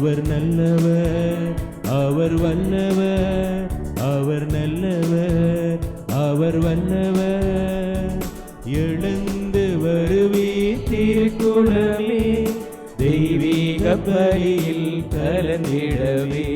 அவர் நல்லவர், அவர் வல்லவர், அவர் நல்லவர், அவர் வல்லவர். எழுந்து வருவீர் திருக்குலமே, தெய்வீக பலியில் கலந்திடவே.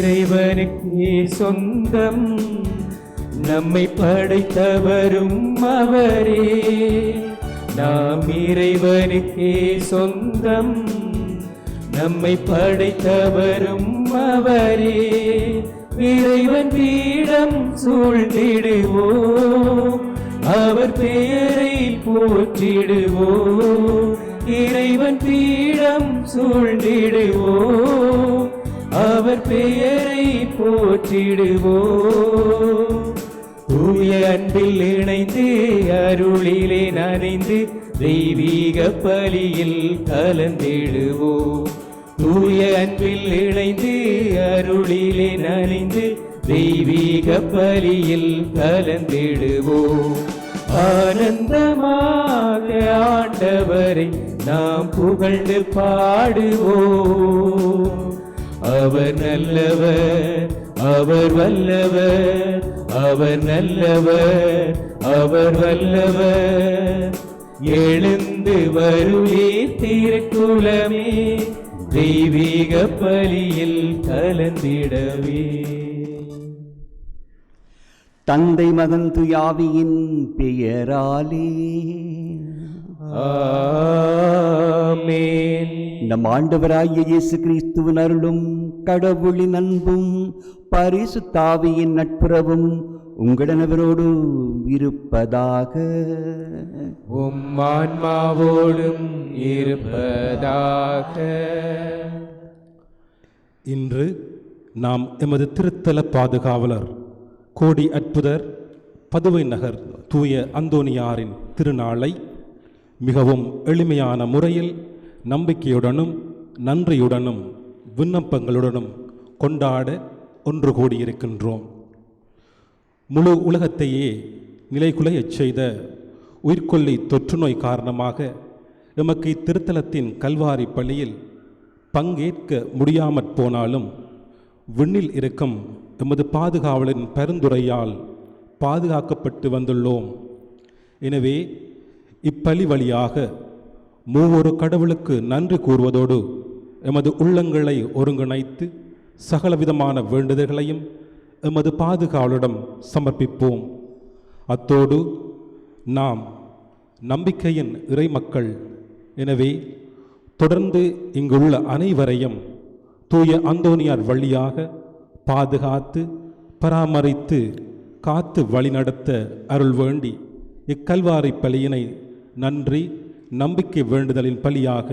இறைவனுக்கே சொந்தம், நம்மை படைத்தவரும் அவரே. நாம் இறைவனுக்கே சொந்தம், நம்மை படைத்தவரும் அவரே. இறைவன் பீடம் சூழ்ந்திடுவோம், அவர் பெயரை போற்றிடுவோம். இறைவன் பீடம் சூழ்ந்திடுவோம், அவர் பெயரை போற்றிடுவோம். தூய அன்பில் இணைந்து அருளிலே நனைந்து தெய்வீக பலியில் கலந்திடுவோம். தூய அன்பில் இணைந்து அருளிலே நனைந்து தெய்வீக பலியில் கலந்திடுவோம். ஆனந்தமாக ஆண்டவரை நாம் புகழ்ந்து பாடுவோம். அவர் நல்லவர், அவர் வல்லவர், அவர் நல்லவர், அவர் வல்லவர். எழுந்து வருவீர் திருக்குலமே, தெய்வீக பலியில் கலந்திடவே. தந்தை மகன் துயாவியின் பெயராலே ஆமென். நம் ஆண்டவராகிய இயேசு கிறிஸ்துவின் அருளும் கடவுளின் அன்பும் பரிசுத்த ஆவியின் நட்புறவும் உங்களனவரோடு இருப்பதாக. உம் ஆன்மாவோடும் இருப்பதாக. இன்று நாம் எமது திருத்தல பாதுகாவலர் கோடி அற்புதர் பதுவை நகர் தூய அந்தோனியாரின் திருநாளை மிகவும் எளிமையான முறையில் நம்பிக்கையுடனும் நன்றியுடனும் விண்ணப்பங்களுடனும் கொண்டாட ஒன்று கூடியிருக்கின்றோம். முழு உலகத்தையே நிலைகுலையச் செய்த உயிர்கொல்லி தொற்றுநோய் காரணமாக எமக்கு இத்திருத்தலத்தின் கல்வாரி பள்ளியில் பங்கேற்க முடியாமற் போனாலும் விண்ணில் இருக்கும் எமது பாதுகாவலின் பரிந்துரையால் பாதுகாக்கப்பட்டு வந்துள்ளோம். எனவே இப்பலி வழியாக மூவொரு கடவுளுக்கு நன்றி கூறுவதோடு எமது உள்ளங்களை ஒருங்கிணைத்து சகலவிதமான வேண்டுதல்களையும் எமது பாதுகாவலிடம் சமர்ப்பிப்போம். அத்தோடு நாம் நம்பிக்கையின் இறைமக்கள். எனவே தொடர்ந்து இங்குள்ள அனைவரையும் தூய அந்தோனியார் வழியாக பாதுகாத்து பராமரித்து காத்து வழிநடத்த அருள் வேண்டி இக்கல்வாரி பலியினை நன்றி நம்பிக்கை வேண்டுதலின் பலியாக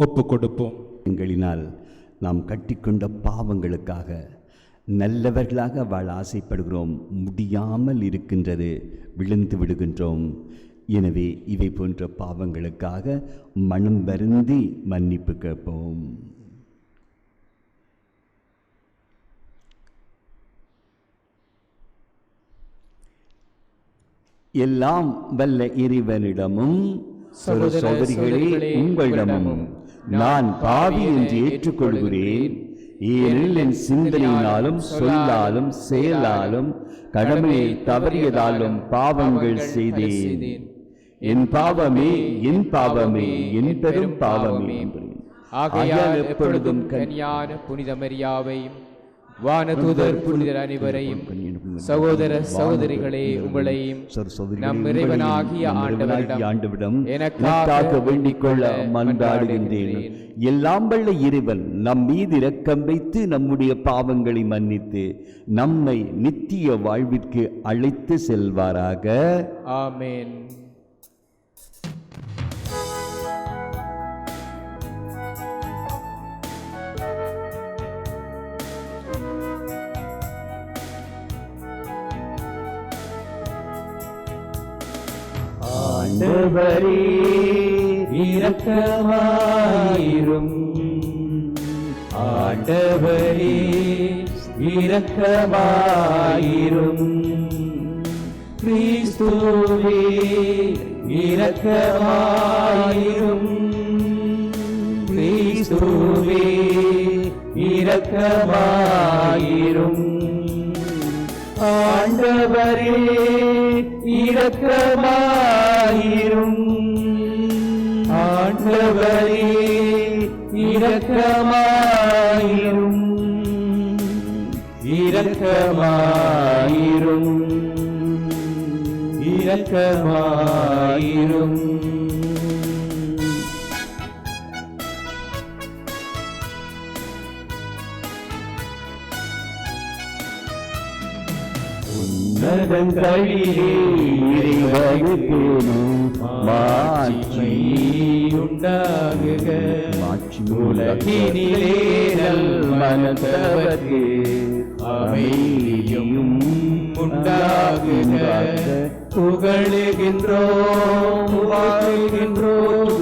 ஒப்புக்கொடுப்போம். எங்களினால் நாம் கட்டிக்கொண்ட பாவங்களுக்காக நல்லவர்களாக வாழ ஆசைப்படுகிறோம், முடியாமல் இருக்கின்றது, விழுந்து விடுகின்றோம். எனவே இவை போன்ற பாவங்களுக்காக மனம் வருந்தி மன்னிப்பு கேட்போம். எல்லாம் வல்ல இறைவனிடமும் சகோதரிகளே உங்களிடமும் நான் பாவி என்று ஏற்றுக்கொள்கிறேன். ஏனெனில் என் சிந்தனையினாலும் சொல்லாலும் செயலாலும் கடமையை தவறியதாலும் பாவங்கள் செய்தேன். என் பாவமே, என் பாவமே, என் பெரும் பாவமே. ஆகையால் எப்பொழுதும் கன்னியான புனித மரியாவையும் வானதூதர் புனிதர் அனைவரையும் சகோதர சகோதரிகளே உங்களையும் நம் இறைவனாகிய ஆண்டவரிடம் எனக்காக வேண்டிக் கொள்ள மன்றாடுகின்றேன். எல்லாம் வல்ல இறைவன் நம் மீது இரக்கம் வைத்து நம்முடைய பாவங்களை மன்னித்து நம்மை நித்திய வாழ்விற்கு அழைத்து செல்வாராக. ஆமென். ஆண்டவரே இரக்கமாயிரும். ஆண்டவரே இரக்கமாயிரும். கிறிஸ்துவே இரக்கமாயிரும். கிறிஸ்துவே இரக்கமாயிரும். ஆண்டவரே இரக்கமாயிரும். ஆண்டவரே இரக்கமாயிரும். இரக்கமாயிரும். இரக்கமாயிரும். உன்னதங்களிலே இறைவனுக்கு மாட்சி உண்டாகுக. உலகினிலே நல்மனத்தவர்க்கு அமைதியும் உண்டாகுக. புகழுகின்றோம் வாழ்கின்றோம்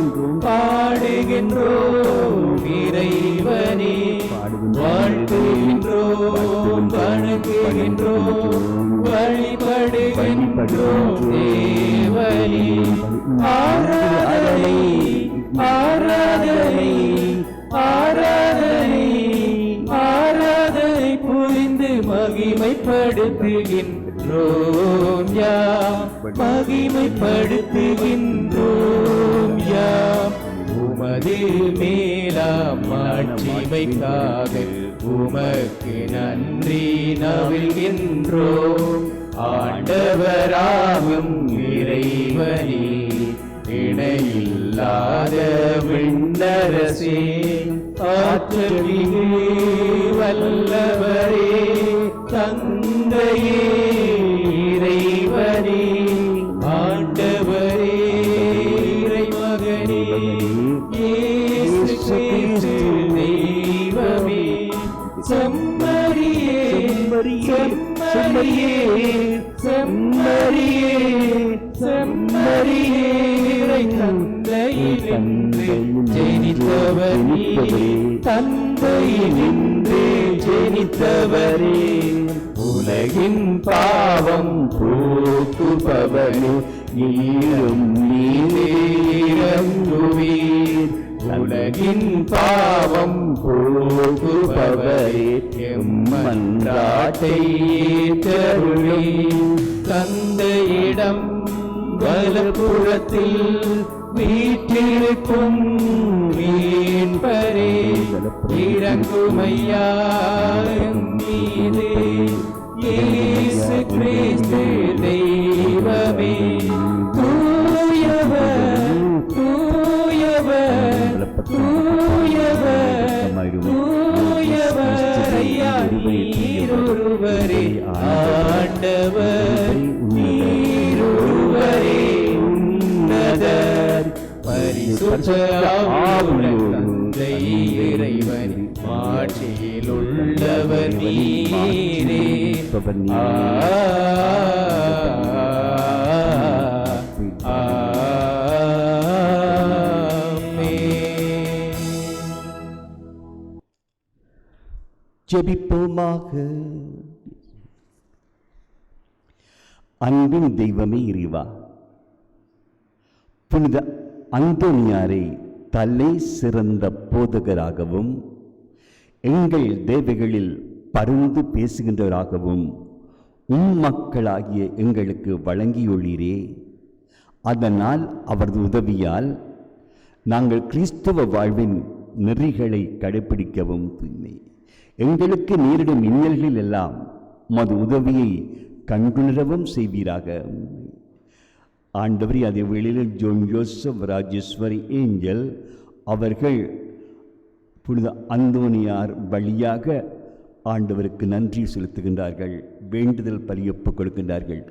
பாடுகின்றோம் இறைவனே. வாழ்த்துகின்றோம் வணங்குகின்றோம் வழிபடுகின்றோம் தேவனே. ஆராதனை ஆராதனை ஆராதனை ஆராதனை புரிந்து மகிமைப்படுத்துகின்றோம் யாம். மகிமைப்படுத்துகின்றோம் யாம். உமது மேலாம் மாட்சிமைக்காக உமக்கு நன்றி நவிழ்கின்றோம். ஆண்டவராகும் இறைவனே இணையில்லாத விண்ணரசே ஆற்றல் மிகு வல்லவரே தந்தையே இறைவனே ஆண்டவரே இறைமகனே இயேசு கிறிஸ்து தெய்வமே. செம்மறியே செம்மறியே செம்மறியே செம்மறியே இறை தந்தையினின்று ஜெனித்தவரே. தந்தையினின்று ஜெனித்தவரே உலகின் பாவம் போக்குபவனே நீரும் நீரே இறங்குவீர். உலகின் பாவம் போக்குபவரே எம்மன்றாட்டை ஏற்றருளீர். தந்தையிடம் வலப்புறத்தில் வீற்றிருக்கும் மீட்பரே இறங்குமையா மீது. இயேசு கிறிஸ்து தெய்வமே தூயவர் தூயவர் தூயவர் தூயவர் ஐயா நீரொருவரே ஆண்டவர் நீரொருவரே உன்னதர் பரிசுத்த ஆவியுடன் தந்தை இறைவன் ஆட்சியில் உள்ளவர் நீரே. ஜெபிப்போமாக. அன்பின் தெய்வமே இறைவா, புனித அந்தோனியாரை தலை சிறந்த போதகராகவும் எங்கள் தேவைகளில் பருந்து பேசுகின்றவராகவும் மக்களாகிய எங்களுக்கு வழங்கியுள்ளீரே. அதனால் அவரது உதவியால் நாங்கள் கிறிஸ்தவ வாழ்வின் நெறிகளை கடைபிடிக்கவும் தூய்மை எங்களுக்கு நேரிடும் இன்னல்களில் எல்லாம் மது உதவியை கண்டுணரவும் செய்வீராக. ஆண்டவரே, அதே வேளையில் ஜோன் ஜோசப் ராஜேஸ்வரி ஏஞ்சல் அவர்கள் புனித அந்தோனியார் வழியாக ஆண்டவருக்கு நன்றி செலுத்துகின்றார்கள், வேண்டுதல் பலியொப்புக் கொடுக்கின்றார்கள்.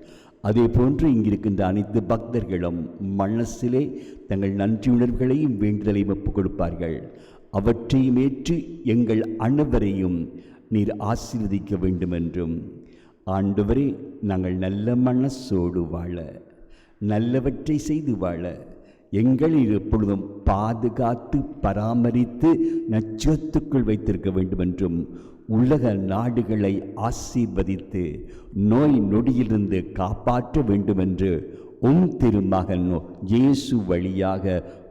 அதே போன்று இங்கிருக்கின்ற அனைத்து பக்தர்களும் மனசிலே தங்கள் நன்றியுணர்வுகளையும் வேண்டுதலையும் ஒப்புக் கொடுப்பார்கள். அவற்றையும் ஏற்று எங்கள் அனைவரையும் நீர் ஆசீர்வதிக்க வேண்டும் என்றும், ஆண்டவரே, நாங்கள் நல்ல மனசோடு வாழ நல்லவற்றை செய்து வாழ எங்களை எப்பொழுதும் பாதுகாத்து பராமரித்து நட்சத்துக்குள் வைத்திருக்க வேண்டுமென்றும் உலக நாடுகளை ஆசீர்வதித்து நோய் நொடியிலிருந்து காப்பாற்ற வேண்டுமென்று திருமகன் இயேசு வழியாக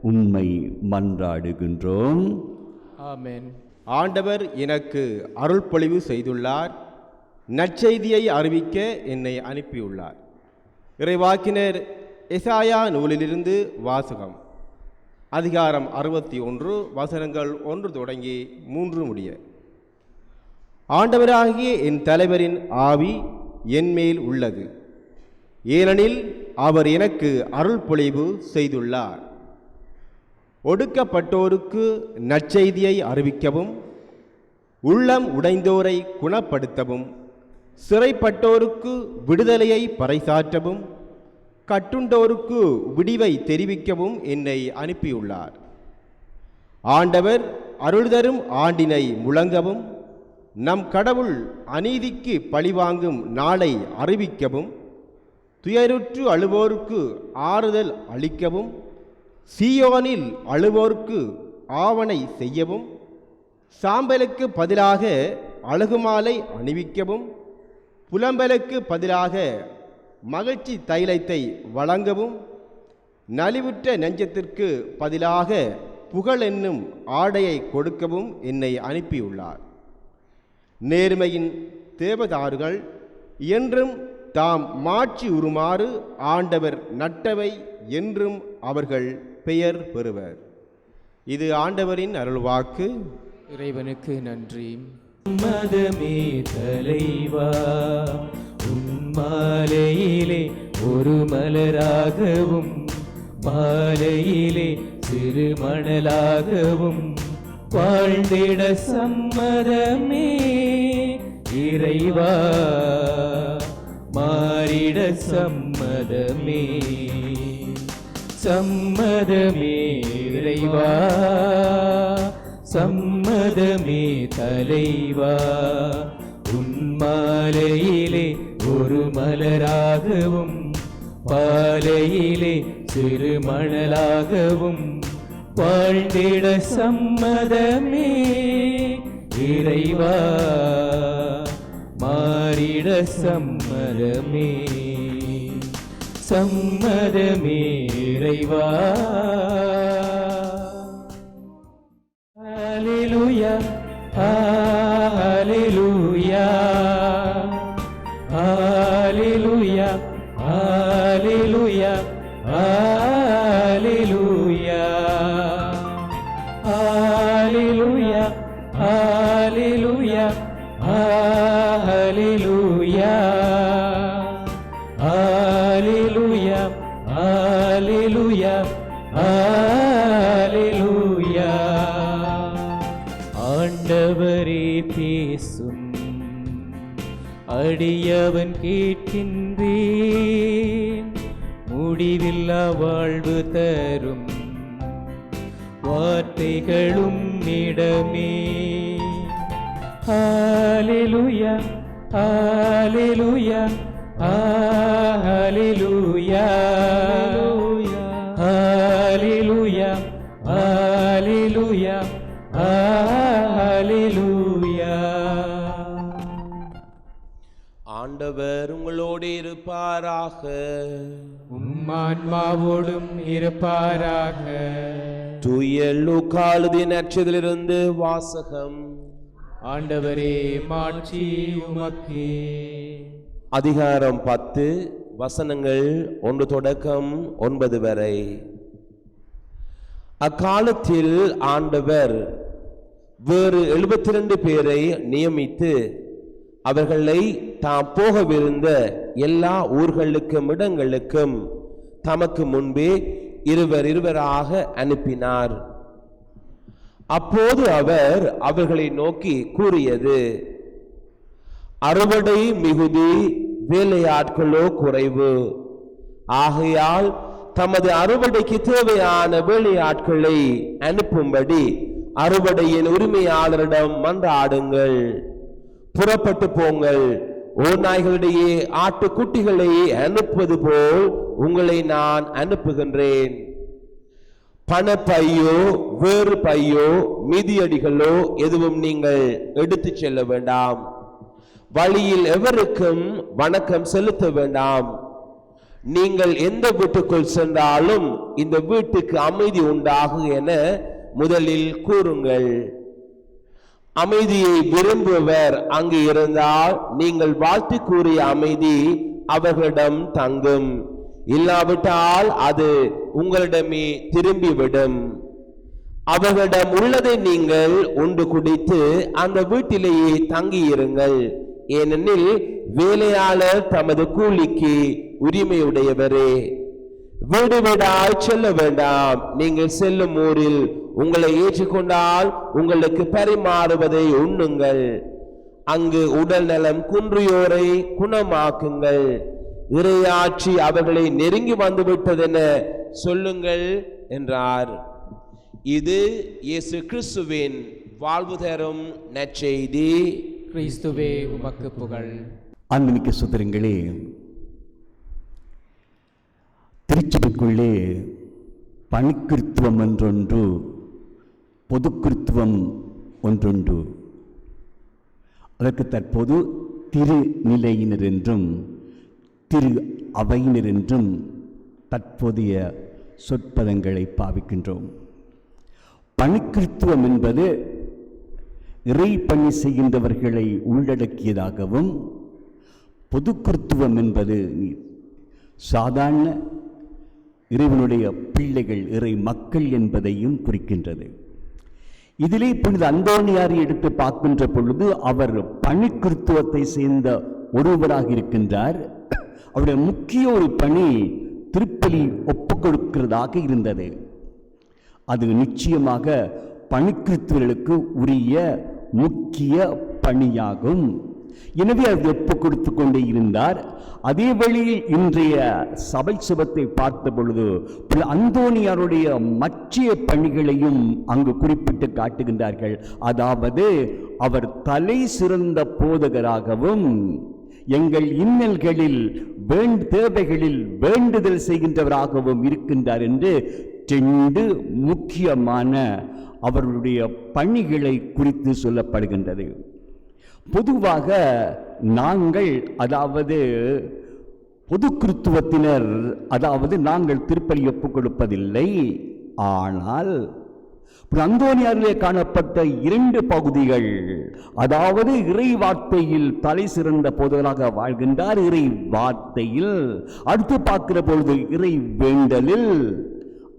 உம்மை மன்றாடுகின்றோம். ஆமென். ஆண்டவர் எனக்கு அருள்பொழிவு செய்துள்ளார், நற்செய்தியை அறிவிக்க என்னை அனுப்பியுள்ளார். இறைவாக்கினர் எசாயா நூலிலிருந்து வாசகம். அதிகாரம் 61 வசனங்கள் 1 தொடங்கி 3 முடிய. ஆண்டவராகிய என் தலைவரின் ஆவி என் மேல் உள்ளது, ஏனெனில் அவர் எனக்கு அருள்பொழிவு செய்துள்ளார். ஒடுக்கப்பட்டோருக்கு நற்செய்தியை அறிவிக்கவும், உள்ளம் உடைந்தோரை குணப்படுத்தவும், சிறைப்பட்டோருக்கு விடுதலையை பறைசாற்றவும், கட்டுண்டோருக்கு விடிவை தெரிவிக்கவும் என்னை அனுப்பியுள்ளார். ஆண்டவர் அருள்தரும் ஆண்டினை முழங்கவும், நம் கடவுள் அநீதிக்கு பழிவாங்கும் நாளை அறிவிக்கவும், துயருற்று அழுவோருக்கு ஆறுதல் அளிக்கவும், சீயோனில் அழுவோருக்கு ஆவணை செய்யவும், சாம்பலுக்கு பதிலாக அழகுமாலை அணிவிக்கவும், புலம்பலுக்கு பதிலாக மகிழ்ச்சி தைலத்தை வழங்கவும், நலிவுற்ற நெஞ்சத்திற்கு பதிலாக புகழ் என்னும் ஆடையை கொடுக்கவும் என்னை அனுப்பியுள்ளார். நேர்மையின் தேவதாறுகள் என்றும் தாம் மாட்சி உருமாறு ஆண்டவர் நட்டவை என்றும் அவர்கள் பெயர் பெறுவர். இது ஆண்டவரின் அருள்வாக்கு. இறைவனுக்கு நன்றி. மதமே தலைவா, உன்மாலையிலே ஒரு மலராகவும் மாலையிலே சிறு மணலாகவும் வாழ்ந்திட சம்மதமே இறைவா, மாறிட சம்மதமே, சம்மதமே இறைவா, சம்மதமே தலைவா, உன்மாலையிலே ஒரு மலராகவும் பாலையிலே சிறு மணலாகவும் வாழ்ந்திட சம்மதமே இறைவா, மாறிட சம்மதமே, சம்மதமே இறைவா. ஹல்லேலூயா, ஹல்லேலூயா, ஹல்லேலூயா, ஹல்லேலூயா, ஹல்லேலூயா, ஹல்லேலூயா, ஹல்லேலூயா, ஹல்லேலூயா, ஹல்லேலூயா, ஹல்லேலூயா, ஹல்லேலூயா. ஆண்டவரே பேசும், அடியவன் கேட்கின்றேன், முடிவில்லா வாழ்வு தரும் வார்த்தைகளும் இடமே. ஹல்லேலூயா, ஹல்லேலூயா, ஹல்லேலூயா, ஹல்லேலூயா, ஹல்லேலூயா, ஹல்லேலூயா. ஆண்டவர் உங்களோடு இருப்பாராக, உம்மான்மாவோடும் இருப்பாராக. தூய லூக்கா எழுதிய நற்செய்தியிலிருந்து வாசகம். ஆண்டவரே மாட்சி உமக்கே. அதிகாரம் 10 வசனங்கள் 1 தொடக்கம் 9 வரை. அக்காலத்தில் ஆண்டவர் வேறு 72 பேரை நியமித்து அவர்களை தாம் போகவிருந்த எல்லா ஊர்களுக்கும் இடங்களுக்கும் தமக்கு முன்பே இருவராக அனுப்பினார். அப்போது அவர் அவர்களை நோக்கி கூறியது, அறுவடை மிகுதி, வேலையாட்களோ குறைவு. ஆகையால் தமது அறுவடைக்கு தேவையான வேலையாட்களை அனுப்பும்படி அறுவடையின் உரிமையாளரிடம் மன்றாடுங்கள். புறப்பட்டு போங்கள், ஓநாய்களிடையே ஆட்டுக்குட்டிகளை அனுப்புவது போல் உங்களை நான் அனுப்புகின்றேன். பணப்பையோ வேறு பையோ மிதியடிகளோ எதுவும் நீங்கள் எடுத்து செல்ல வேண்டாம். வழியில் எவருக்கும் வணக்கம் செலுத்த வேண்டாம். நீங்கள் எந்த வீட்டுக்குள் சென்றாலும் இந்த வீட்டுக்கு அமைதி உண்டாகும் என முதலில் கூறுங்கள். அமைதியை விரும்புவர் அங்கு இருந்தால் நீங்கள் வாழ்த்து கூறிய அமைதி அவர்களிடம் தங்கும். இல்லாவிட்டால் அது உங்களிடமே திரும்பிவிடும். அவர்களிடம் உள்ளதை நீங்கள் உண்டு குடித்து அந்த வீட்டிலேயே தங்கியிருங்கள். ஏனெனில் வேலையாளர் தமது கூலிக்கு உரிமையுடையவரே. வீடு வீடாய் செல்ல வேண்டாம். நீங்கள் செல்லும் ஊரில் உங்களை ஏற்றுக்கொண்டால் உங்களுக்கு பரிமாறுவதை உண்ணுங்கள். அங்கு உடல் நலம் குன்றியோரை குணமாக்குங்கள். இறையாட்சி அவர்களை நெருங்கி வந்துவிட்டதென சொல்லுங்கள் என்றார். இது இயேசு கிறிஸ்துவின் வாழ்வு தரும் நற்செய்தி. கிறிஸ்துவே உமக்கு புகழ். அன்புமிக்க சகோதரங்களே, திருச்சபைக்குள்ளே பணிக்கிருத்துவம் ஒன்றொன்று, பொதுக்கிருத்துவம் ஒன்றொன்று. அதற்கு தற்போது திருநிலையினர் என்றும் திரு அவையினர் என்றும் தற்போதைய சொற்பதங்களை பாவிக்கின்றோம். பணிக்கிருத்துவம் என்பது இறை பணி செய்கின்றவர்களை உள்ளடக்கியதாகவும், பொதுக்கிருத்துவம் என்பது சாதாரண இறைவனுடைய பிள்ளைகள், இறை மக்கள் என்பதையும் குறிக்கின்றது. இதிலே புனித அந்தோணியாரை எடுத்து பார்க்கின்ற பொழுது அவர் பணிக்கிருத்துவத்தை சேர்ந்த ஒருவராக இருக்கின்றார். அவருடைய முக்கிய ஒரு பணி திருப்பலி ஒப்புக் கொடுக்கிறதாக இருந்தது. அது நிச்சயமாக பணிக்கிருத்துவர்களுக்கு உரிய முக்கிய பணியாகும். எனவே அது ஒப்புக் கொடுத்து கொண்டே இருந்தார். அதே வழியில் இன்றைய சபை சுபத்தை பார்த்த பொழுது அந்தோணியாருடைய மற்ற பணிகளையும் அங்கு குறிப்பிட்டு காட்டுகின்றார்கள். அதாவது அவர் தலை சிறந்த போதகராகவும், எங்கள் இன்னல்களில் தேவைகளில் வேண்டுதல் செய்கின்றவராகவும் இருக்கின்றார் என்று 2 முக்கியமான அவருடைய பணிகளை குறித்து சொல்லப்படுகின்றது. பொதுவாக நாங்கள், அதாவது பொது கிறித்துவத்தினர், அதாவது நாங்கள் திருப்பலி ஒப்புக் கொடுப்பதில்லை. ஆனால் அந்தோணியாரிலே காணப்பட்ட 2 பகுதிகள், அதாவது இறை வார்த்தையில் தலை சிறந்த போதகராக வாழ்கின்றார். இறை வார்த்தையில் அடுத்து பார்க்கிற பொழுது இறை வேண்டலில்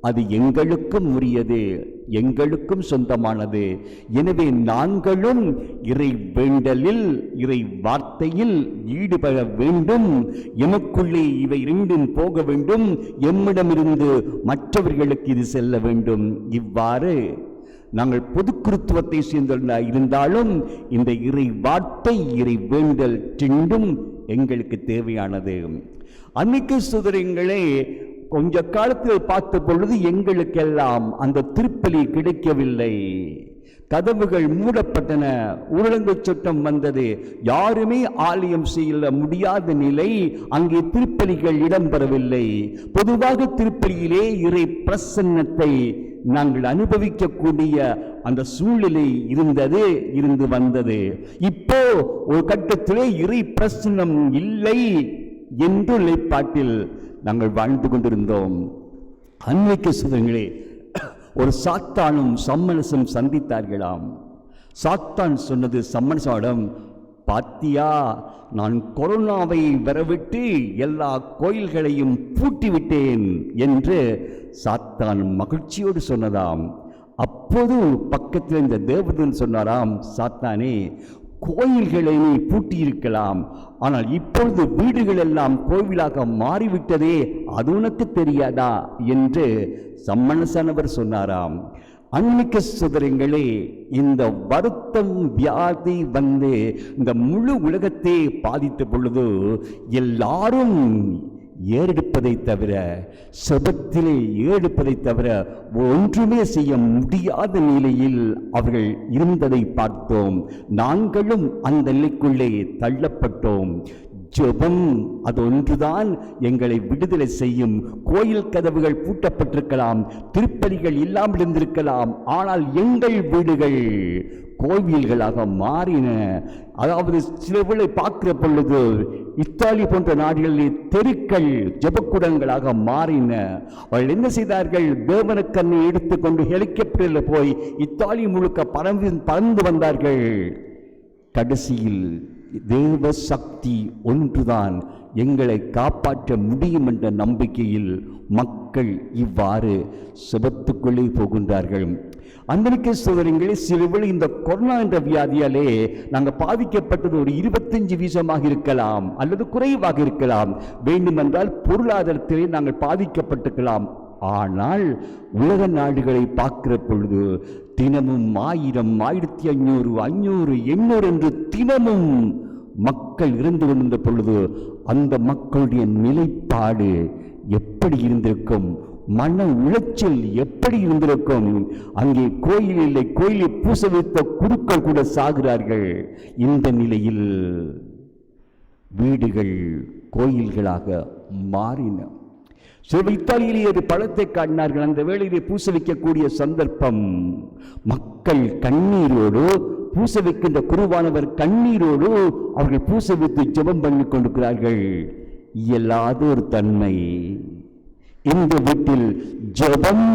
அது எங்களுக்கும் உரியது, எங்களுக்கும் சொந்தமானது. எனவே நாங்களும் இறை வேண்டலில், இறை வார்த்தையில் ஈடுபட வேண்டும். எமக்குள்ளே இவை 2ம் போக வேண்டும். எம்மிடமிருந்து மற்றவர்களுக்கு இது செல்ல வேண்டும். இவ்வாறு நாங்கள் பொது கிறித்துவத்தை சேர்ந்த இருந்தாலும் இந்த இறை வார்த்தை, இறை வேண்டல் 2ம் எங்களுக்கு தேவையானது. அன்னைக்கு சகோதரங்களே, கொஞ்ச காலத்தில் பார்த்த பொழுது எங்களுக்கெல்லாம் அந்த திருப்பலி கிடைக்கவில்லை. கதவுகள் மூடப்பட்டன, ஊரடங்கு சட்டம் வந்தது. யாருமே ஆலயம் செய்ய முடியாத நிலை. அங்கே திருப்பலிகள் இடம்பெறவில்லை. பொதுவாக திருப்பலியிலே இறை பிரசன்னத்தை நாங்கள் அனுபவிக்கக்கூடிய அந்த சூழ்நிலை இருந்து வந்தது. இப்போ ஒரு கட்டத்திலே இறை பிரசன்னம் இல்லை என்ற நிலைப்பாட்டில் நாங்கள் வாழ்ந்து கொண்டிருந்தோம். அன்னைக்கு சகோதரங்களே, ஒரு சாத்தானும் சம்மனசும் சந்தித்தார்களாம். சாத்தான் சொன்னது சம்மனசாடம், பாத்தியா, நான் கொரோனாவை வரவிட்டு எல்லா கோயில்களையும் பூட்டிவிட்டேன் என்று சாத்தான் மகிழ்ச்சியோடு சொன்னதாம். அப்போது பக்கத்தில் இந்த தேவதூதன் சொன்னாராம், சாத்தானே, கோயில்களை நீ பூட்டியிருக்கலாம், ஆனால் இப்பொழுது வீடுகள் எல்லாம் கோவிலாக மாறிவிட்டதே, அது உனக்கு தெரியாதா என்று சம்மனசானவர் சொன்னாராம். அன்னைக்கு சகோதரங்களே, இந்த வருத்தம் வியாதி வந்து இந்த முழு உலகத்தை பாதித்த பொழுது எல்லாரும் ஏறெடுப்பதை தவிர, செபத்திலே ஏறெடுப்பதை தவிர ஒன்றுமே செய்ய முடியாத நிலையில் அவர்கள் இருந்ததை பார்த்தோம். நாங்களும் அந்த நிலைக்குள்ளே தள்ளப்பட்டோம். ஜெபம் அது ஒன்றுதான் எங்களை விடுதலை செய்யும். கோயில் கதவுகள் பூட்டப்பட்டிருக்கலாம், திருப்பலிகள் இல்லாமல் இருந்திருக்கலாம், ஆனால் எங்கள் வீடுகள் கோவில்களாக மாறின. அதாவது சிலவர்களை பார்க்கிற பொழுது இத்தாலி போன்ற நாடுகளில் தெருக்கள் ஜெபக்கூடங்களாக மாறின. அவர்கள் என்ன செய்தார்கள்? தேவனுக்கண்ணை எடுத்துக்கொண்டு ஹெலிகாப்டரில் போய் இத்தாலி முழுக்க பறந்து வந்தார்கள். கடைசியில் தேவ சக்தி ஒன்றுதான் எங்களை காப்பாற்ற முடியும் என்ற நம்பிக்கையில் மக்கள் இவ்வாறு செபத்துக்குள்ளே போகின்றார்கள். அன்றைக்கு சோதரங்களே, சிலவேளை இந்த கொரோனா என்ற வியாதியாலே நாங்கள் பாதிக்கப்பட்டது ஒரு 25% இருக்கலாம் அல்லது குறைவாக இருக்கலாம். வேண்டுமென்றால் பொருளாதாரத்திலே நாங்கள் பாதிக்கப்பட்டிருக்கலாம். ஆனால் உலக நாடுகளை பார்க்கிற பொழுது தினமும் 1000, 1500, 500, 800 என்று தினமும் மக்கள் இருந்து கொண்டிருந்த பொழுது அந்த மக்களுடைய நிலைப்பாடு எப்படி இருந்திருக்கும்? மன உளைச்சல் எப்படி இருந்திருக்கும்? அங்கே கோயில் இல்லை, கோயிலை பூச வைத்த குருக்கள் கூட சாகிறார்கள். இந்த நிலையில் வீடுகள் கோயில்களாக மாறின. சில இத்தாலியிலே அது பழத்தை காட்டினார்கள். அந்த வேளையிலே பூச வைக்கக்கூடிய சந்தர்ப்பம், மக்கள் கண்ணீரோடு பூச வைக்கின்ற குருவானவர் கண்ணீரோடு அவர்கள் பூச வைத்து ஜெபம் பண்ணி கொண்டிருக்கிறார்கள். இயலாத ஒரு தன்மை. இந்த வீட்டில் ஜெபம்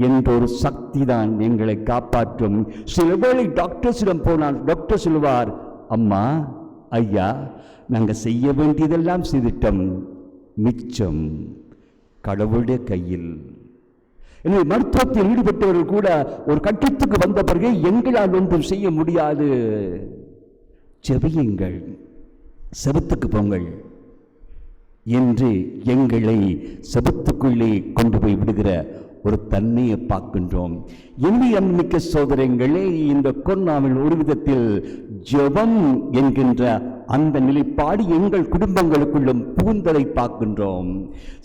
என்ற ஒரு சக்தி தான் எங்களை காப்பாற்றும். சில வேளை டாக்டர்ஸிடம் போனால் டாக்டர் சொல்லுவார், அம்மா, ஐயா, நாங்கள் செய்ய வேண்டியதெல்லாம் செய்துட்டோம், மிச்சம் கடவுளுடைய கையில். எனவே மருத்துவத்தில் ஈடுபட்டவர்கள் கூட ஒரு கட்டத்துக்கு வந்த பிறகு எங்களால் ஒன்றும் செய்ய முடியாது, ஜெபியுங்கள், செபத்துக்கு போங்கள் என்று எங்களை செபத்துக்குள்ளே கொண்டு போய் விடுகிற ஒரு தன்மையை பார்க்கின்றோம். எனவே அன்பிக்க சோதரங்களே, இந்த கொரோனாவில் ஒரு விதத்தில் ஜெபம் என்கின்ற அந்த நிலைப்பாடு எங்கள் குடும்பங்களுக்குள்ளும் புகுந்ததை பார்க்கின்றோம்.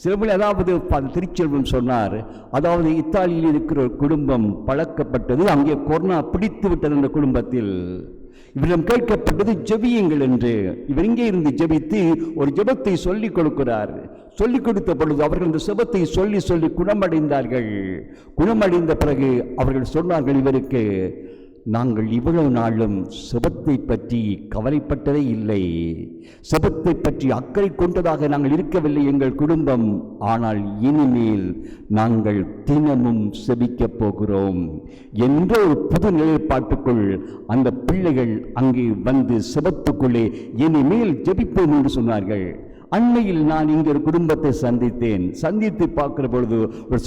சிலபடி அதாவது திருச்செல்வம் சொன்னார், அதாவது இத்தாலியில் இருக்கிற ஒரு குடும்பம் பழக்கப்பட்டது, அங்கே கொரோனா பிடித்து விட்டது. அந்த குடும்பத்தில் இவரிடம் கேட்கப்பட்டது ஜெபியுங்கள் என்று. இவர் இங்கே இருந்து ஜெபித்து ஒரு ஜெபத்தை சொல்லிக் கொடுக்கிறார். சொல்லிக் கொடுத்த பொழுது அவர்கள் இந்த செபத்தை சொல்லி சொல்லி குணமடைந்தார்கள். குணமடைந்த பிறகு அவர்கள் சொன்னார்கள் இவருக்கு, நாங்கள் இவ்வளவு நாளும் செபத்தை பற்றி கவலைப்பட்டதே இல்லை, செபத்தை பற்றி அக்கறை கொண்டதாக நாங்கள் இருக்கவில்லை எங்கள் குடும்பம். ஆனால் இனிமேல் நாங்கள் தினமும் செபிக்கப் போகிறோம் என்ற ஒரு புது நிலைப்பாட்டுக்குள் அந்த பிள்ளைகள் அங்கே வந்து செபத்துக்குள்ளே இனிமேல் ஜெபிப்போம் என்று சொன்னார்கள். அண்மையில் நான் இங்கே ஒரு குடும்பத்தை சந்தித்து பார்க்கிற பொழுது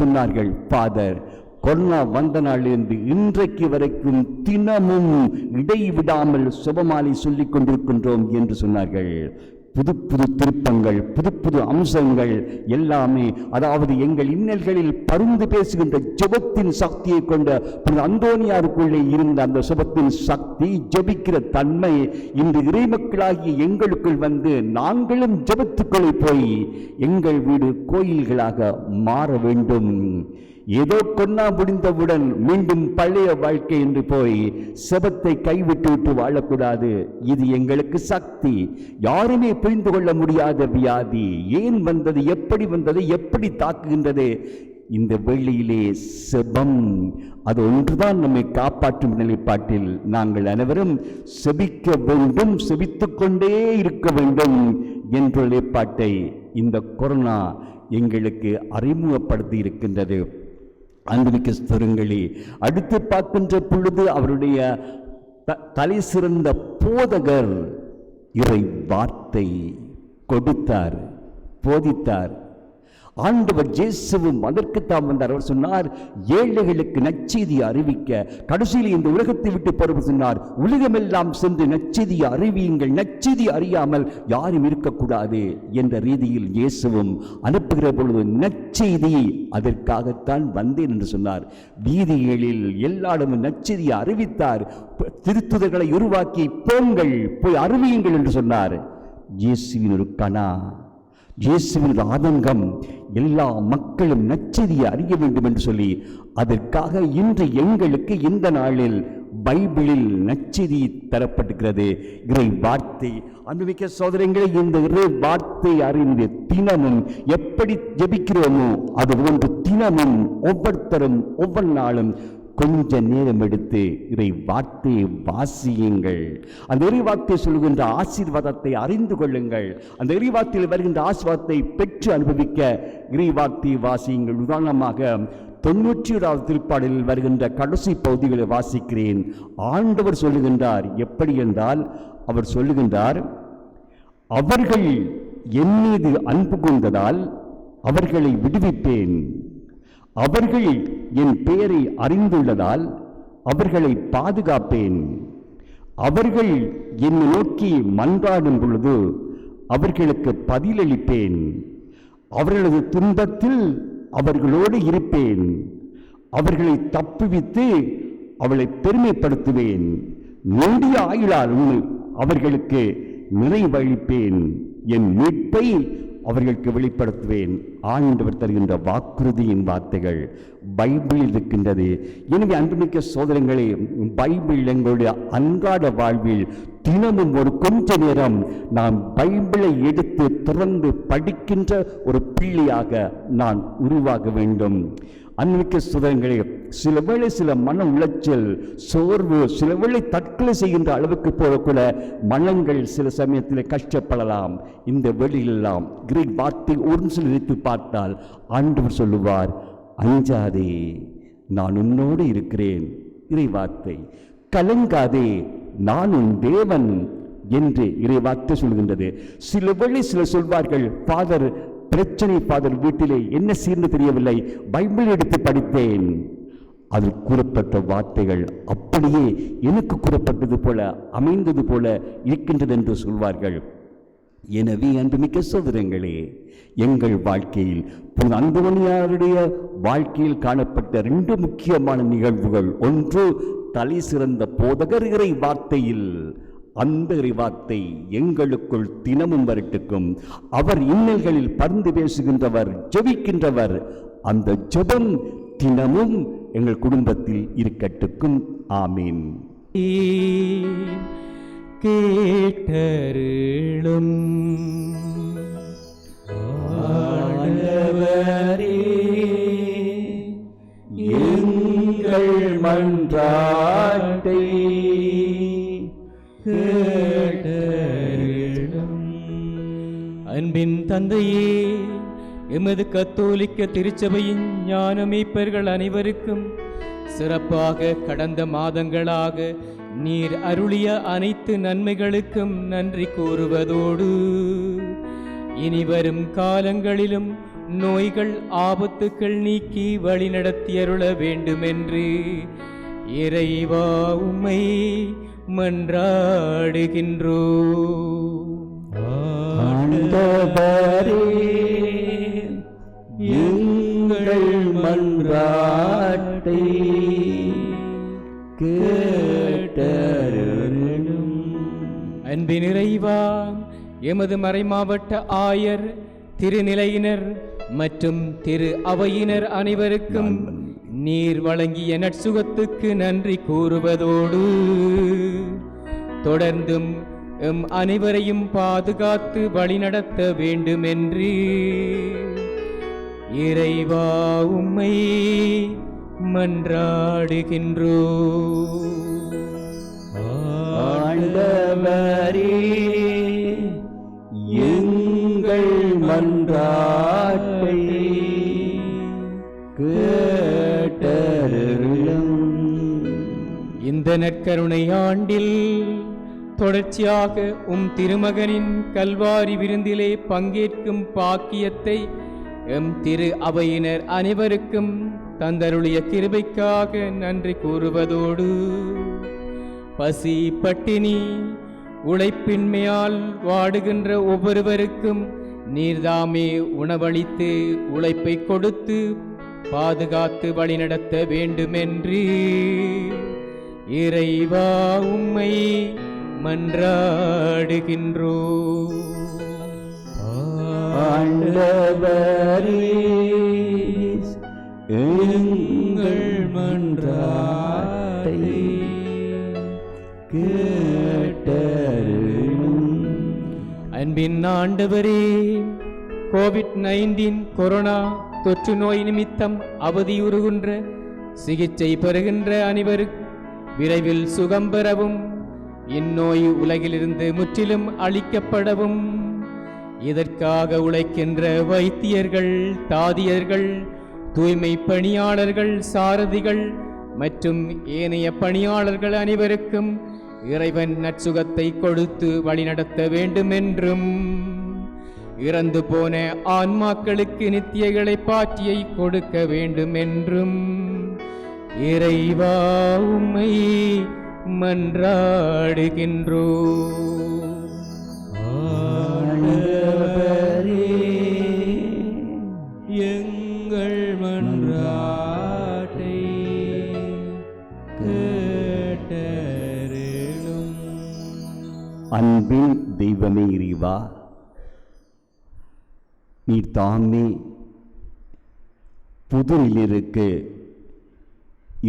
சொன்னார்கள், ஃபாதர், கொரோனா வந்த நாளிலிருந்து இன்றைக்கு வரைக்கும் தினமும் இடைவிடாமல் சுபமாலை சொல்லிக் கொண்டிருக்கின்றோம் என்று சொன்னார்கள். புது புது திருப்பங்கள், புது புது அம்சங்கள் எல்லாமே, அதாவது எங்கள் இன்னல்களில் பருந்து பேசுகின்ற ஜெபத்தின் சக்தியை கொண்ட அந்தோனியாருக்குள்ளே இருந்த அந்த சுபத்தின் சக்தி, ஜெபிக்கிற தன்மை இன்று இறைமக்களாகிய எங்களுக்குள் வந்து நாங்களும் ஜெபத்துக்குள்ளே போய் எங்கள் வீடு கோயில்களாக மாற வேண்டும். ஏதோ கொன்னா முடிந்தவுடன் மீண்டும் பழைய வாழ்க்கை என்று போய் செபத்தை கைவிட்டு விட்டு வாழக்கூடாது. இது எங்களுக்கு சக்தி. யாருமே புரிந்து கொள்ள முடியாத வியாதி ஏன் வந்தது, எப்படி வந்தது, எப்படி தாக்குகின்றது? இந்த வேளையிலே செபம் அது ஒன்றுதான் நம்மை காப்பாற்றும் நிலைப்பாட்டில் நாங்கள் அனைவரும் செபிக்க வேண்டும், செபித்துக் கொண்டே இருக்க வேண்டும் என்ற நிலைப்பாட்டை இந்த கொரோனா எங்களுக்கு அறிமுகப்படுத்தி இருக்கின்றது. அன்பிற்கு ஸ்தோத்திரங்களே, அடுத்து பார்க்கின்ற பொழுது அவருடைய தலை சிறந்த போதகர் இறை வார்த்தை கொடுத்தார், போதித்தார். ஆண்டவர் இயேசுவும் அதற்குத்தான் வந்தார். அவர் சொன்னார், ஏழைகளுக்கு நற்செய்தி அறிவிக்க. கடைசியில் இந்த உலகத்தை விட்டு போறவர் சொன்னார், உலகமெல்லாம் சென்று நற்செய்தியை அறிவியுங்கள், நற்செய்தி அறியாமல் யாரும் இருக்கக்கூடாது என்ற ரீதியில் இயேசுவும் அனுப்புகிற பொழுது நற்செய்தி அதற்காகத்தான் வந்தேன் என்று சொன்னார். வீதிகளில் எல்லாரும் நற்செய்தியை அறிவித்தார். திருத்துதர்களை உருவாக்கி போங்கள், போய் அறிவியுங்கள் என்று சொன்னார். இயேசுவின் ஒரு கணா, இயேசுவின் ஆதங்கம் எல்லா மக்களும் நற்செய்தியை அறிய வேண்டும் என்று சொல்லி அதற்காக இன்று எங்களுக்கு இந்த நாளில் பைபிளில் நற்செய்தி தரப்பட்டிருக்கிறது. இறை வார்த்தை அன்புமிக்க சகோதரங்களே, இந்த இறை வார்த்தை அறிந்து தினமும் எப்படி ஜெபிக்கிறோமோ அது ஒன்று தினமும் ஒவ்வொருத்தரும் ஒவ்வொரு நாளும் கொஞ்ச நேரம் எடுத்து இறை வார்த்தையை வாசியுங்கள். அந்த இறை வார்த்தை சொல்கின்ற ஆசீர்வாதத்தை அறிந்து கொள்ளுங்கள். அந்த இறை வார்த்தையில் வருகின்ற ஆசீர்வாதத்தை பெற்று அனுபவிக்க இறை வார்த்தையை வாசியுங்கள். உதாரணமாக 91வது திருப்பாடலில் வருகின்ற கடைசி பகுதிகளை வாசிக்கிறேன். ஆண்டவர் சொல்லுகின்றார், எப்படி என்றால் அவர் சொல்லுகின்றார், அவர்கள் என் மீது அன்பு கொண்டதால் அவர்களை விடுவிப்பேன், அவர்கள் என் பெயரை அறிந்துள்ளதால் அவர்களை பாதுகாப்பேன், அவர்கள் என்னை நோக்கி மன்றாடும் பொழுது அவர்களுக்கு பதிலளிப்பேன், அவர்களது துன்பத்தில் அவர்களோடு இருப்பேன், அவர்களை தப்புவித்து அவளை பெருமைப்படுத்துவேன், நொடிய ஆயுளால் அவர்களுக்கு நிறைவளிப்பேன், என் மீட்பை அவர்களுக்கு வெளிப்படுத்துவேன். ஆண்டவர் தருகின்ற வாக்குறுதியின் வார்த்தைகள் பைபிளில் இருக்கின்றது. எனவே அன்புமிக்க சகோதரங்களே, பைபிள் எங்களுடைய அன்றாட வாழ்வில் தினமும் ஒரு கொஞ்ச நேரம் நாம் பைபிளை எடுத்து திறந்து படிக்கின்ற ஒரு பிள்ளையாக நான் உருவாக வேண்டும். அன்பிக்க சகோதரங்களே, சில வேளை சில மன உளைச்சல், சோர்வு, சில வேளை தற்கொலை செய்கின்ற அளவுக்கு போகக்கூட மனங்கள் சில சமயத்தில் கஷ்டப்படலாம். இந்த வேளையிலெல்லாம் இறை வார்த்தை ஒரு சில நினைத்து பார்த்தால் ஆண்டவர் சொல்லுவார், அஞ்சாதே, நான் உன்னோடு இருக்கிறேன். இறை வார்த்தை, கலங்காதே, நான் உன் தேவன் என்று இறை வார்த்தை சொல்கின்றது. சில வேளை சிலர் சொல்வார்கள், ஃபாதர் பிரச்சனை, ஃபாதர் வீட்டிலே என்ன சீர்ந்து தெரியவில்லை, பைபிள் எடுத்து படித்தேன், அதில் கூறப்பட்ட வார்த்தைகள் அப்படியே எனக்கு கூறப்பட்டது போல அமைந்தது போல இருக்கின்றது என்று சொல்வார்கள். எனவே அன்புமிக்க சகோதரங்களே, எங்கள் வாழ்க்கையில் அந்தோனியாருடைய வாழ்க்கையில் காணப்பட்ட 2 முக்கியமான நிகழ்வுகள். ஒன்று, தலை சிறந்த போதகர் இறை வார்த்தையில். அந்த இறை வார்த்தை எங்களுக்குள் தினமும் வரட்டுக்கும். அவர் இன்னல்களில் பரிந்து பேசுகின்றவர், ஜெபிக்கின்றவர். அந்த ஜெபம் தினமும் எங்கள் குடும்பத்தில் இருக்கட்டுக்கும். ஆமீன். கேட்டருளும் ஆண்டவரே, எங்கள் மன்றாட்டை கேட்டருளும். அன்பின் தந்தையே, எமது கத்தோலிக்க திருச்சபையின் ஞான மீட்பர்கள் அனைவருக்கும் சிறப்பாக கடந்த மாதங்களாக நீர் அருளிய அனைத்து நன்மைகளுக்கும் நன்றி கூறுவதோடு இனிவரும் காலங்களிலும் நோய்கள், ஆபத்துக்கள் நீக்கி வழிநடத்தியருள வேண்டுமென்று இறைவா உம்மை மன்றாடுகின்றோம். ஆண்டவரே, எங்கள் மன்றாட்டை கேட்டருளும். அன்பின் இறைவா, எமது மறைமாவட்ட ஆயர், திருநிலையினர் மற்றும் திரு அவையினர் அனைவருக்கும் நீர் வழங்கிய நற்சுகத்துக்கு நன்றி கூறுவதோடு தொடர்ந்தும் எம் அனைவரையும் பாதுகாத்து வழிநடத்த வேண்டுமென்று இறைவா உம்மை மன்றாடுகின்றோம். ஆண்டவரே, எங்கள் மன்றாட்டை கேட்டருளும். இந்த நற்கருணை ஆண்டில் தொடர்ச்சியாக உம் திருமகனின் கல்வாரி விருந்திலே பங்கேற்கும் பாக்கியத்தை எம் திரு அவையினர் அனைவருக்கும் தந்தருளிய கிருபைக்காக நன்றி கூறுவதோடு பசி, பட்டினி, உழைப்பின்மையால் வாடுகின்ற ஒவ்வொருவருக்கும் நீர்தாமே உணவளித்து உழைப்பை கொடுத்து பாதுகாத்து வழிநடத்த வேண்டுமென்று இறைவா உம்மை மன்றாடுகின்றோம். ஆண்டவரே எங்கள் மன்றாட்டை கேட்டருளும். அன்பின் ஆண்டவரே, கோவிட்-19 கொரோனா தொற்று நோய் நிமித்தம் அவதியுறுகின்ற சிகிச்சை பெறுகின்ற அனைவருக்கு விரைவில் சுகம் பெறவும், இந்நோய் உலகிலிருந்து முற்றிலும் அழிக்கப்படவும், இதற்காக உழைக்கின்ற வைத்தியர்கள், தாதியர்கள், தூய்மை பணியாளர்கள், சாரதிகள் மற்றும் ஏனைய பணியாளர்கள் அனைவருக்கும் இறைவன் நற்சுகத்தை கொடுத்து வழிநடத்த வேண்டும் என்றும், இறந்து போன ஆன்மாக்களுக்கு நித்திய இளைப்பாற்றியை கொடுக்க வேண்டும் என்றும் இறைவா உம்மை மன்றாடுகின்றோம். ஆண்டவரே எங்கள் மன்றாட்டை கேட்டருளும். அன்பின் தெய்வமே இறைவா, நீ தாமே புதுநிலிருக்கு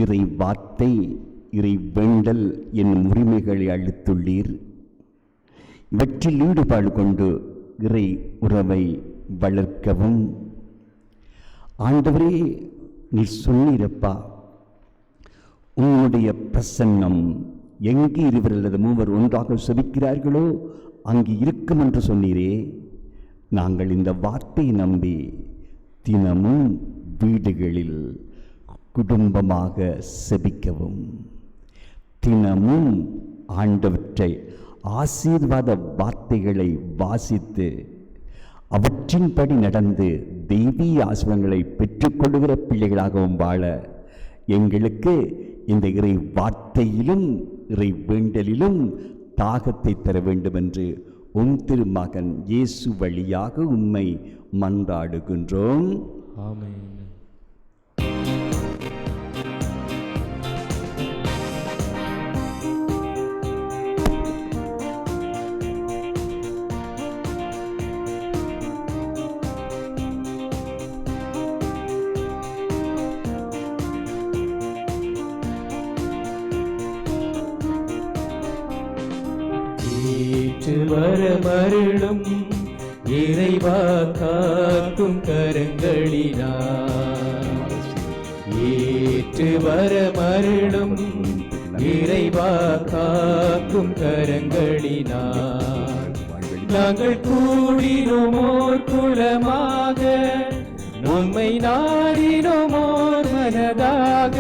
இறை வார்த்தை, இறை வேண்டல் என்னும் உரிமைகளை அளித்துள்ளீர். இவற்றில் ஈடுபாடு கொண்டு இறை உறவை வளர்க்கவும் ஆண்டவரே நீர் சொன்னீரப்பா, உன்னுடைய பிரசன்னம் எங்கே இருவர் அல்லது மூவர் ஒன்றாக செபிக்கிறார்களோ அங்கு இருக்கும் என்று சொன்னீரே. நாங்கள் இந்த வார்த்தையை நம்பி தினமும் வீடுகளில் குடும்பமாக செபிக்கவும், தினமும் ஆண்டவற்றை ஆசீர்வாத வார்த்தைகளை வாசித்து அவற்றின்படி நடந்து தெய்வீக ஆசீர்வாதங்களை பெற்றுக்கொள்கிற பிள்ளைகளாகவும் வாழ எங்களுக்கு இந்த இறை வார்த்தையிலும் இறை வேண்டலிலும் தாகத்தை தர வேண்டும் என்று உம் திருமகன் இயேசு வழியாக உம்மை மன்றாடுகின்றோம். ஆமென். வரமருளும் இறைவா காக்கும் கரங்களினார், ஏற்று வரமருளும் இறைவா காக்கும் கரங்களினார். நாங்கள் கூடினோமோர் குலமாக, உம்மை நாடினோமோர் மனதாக.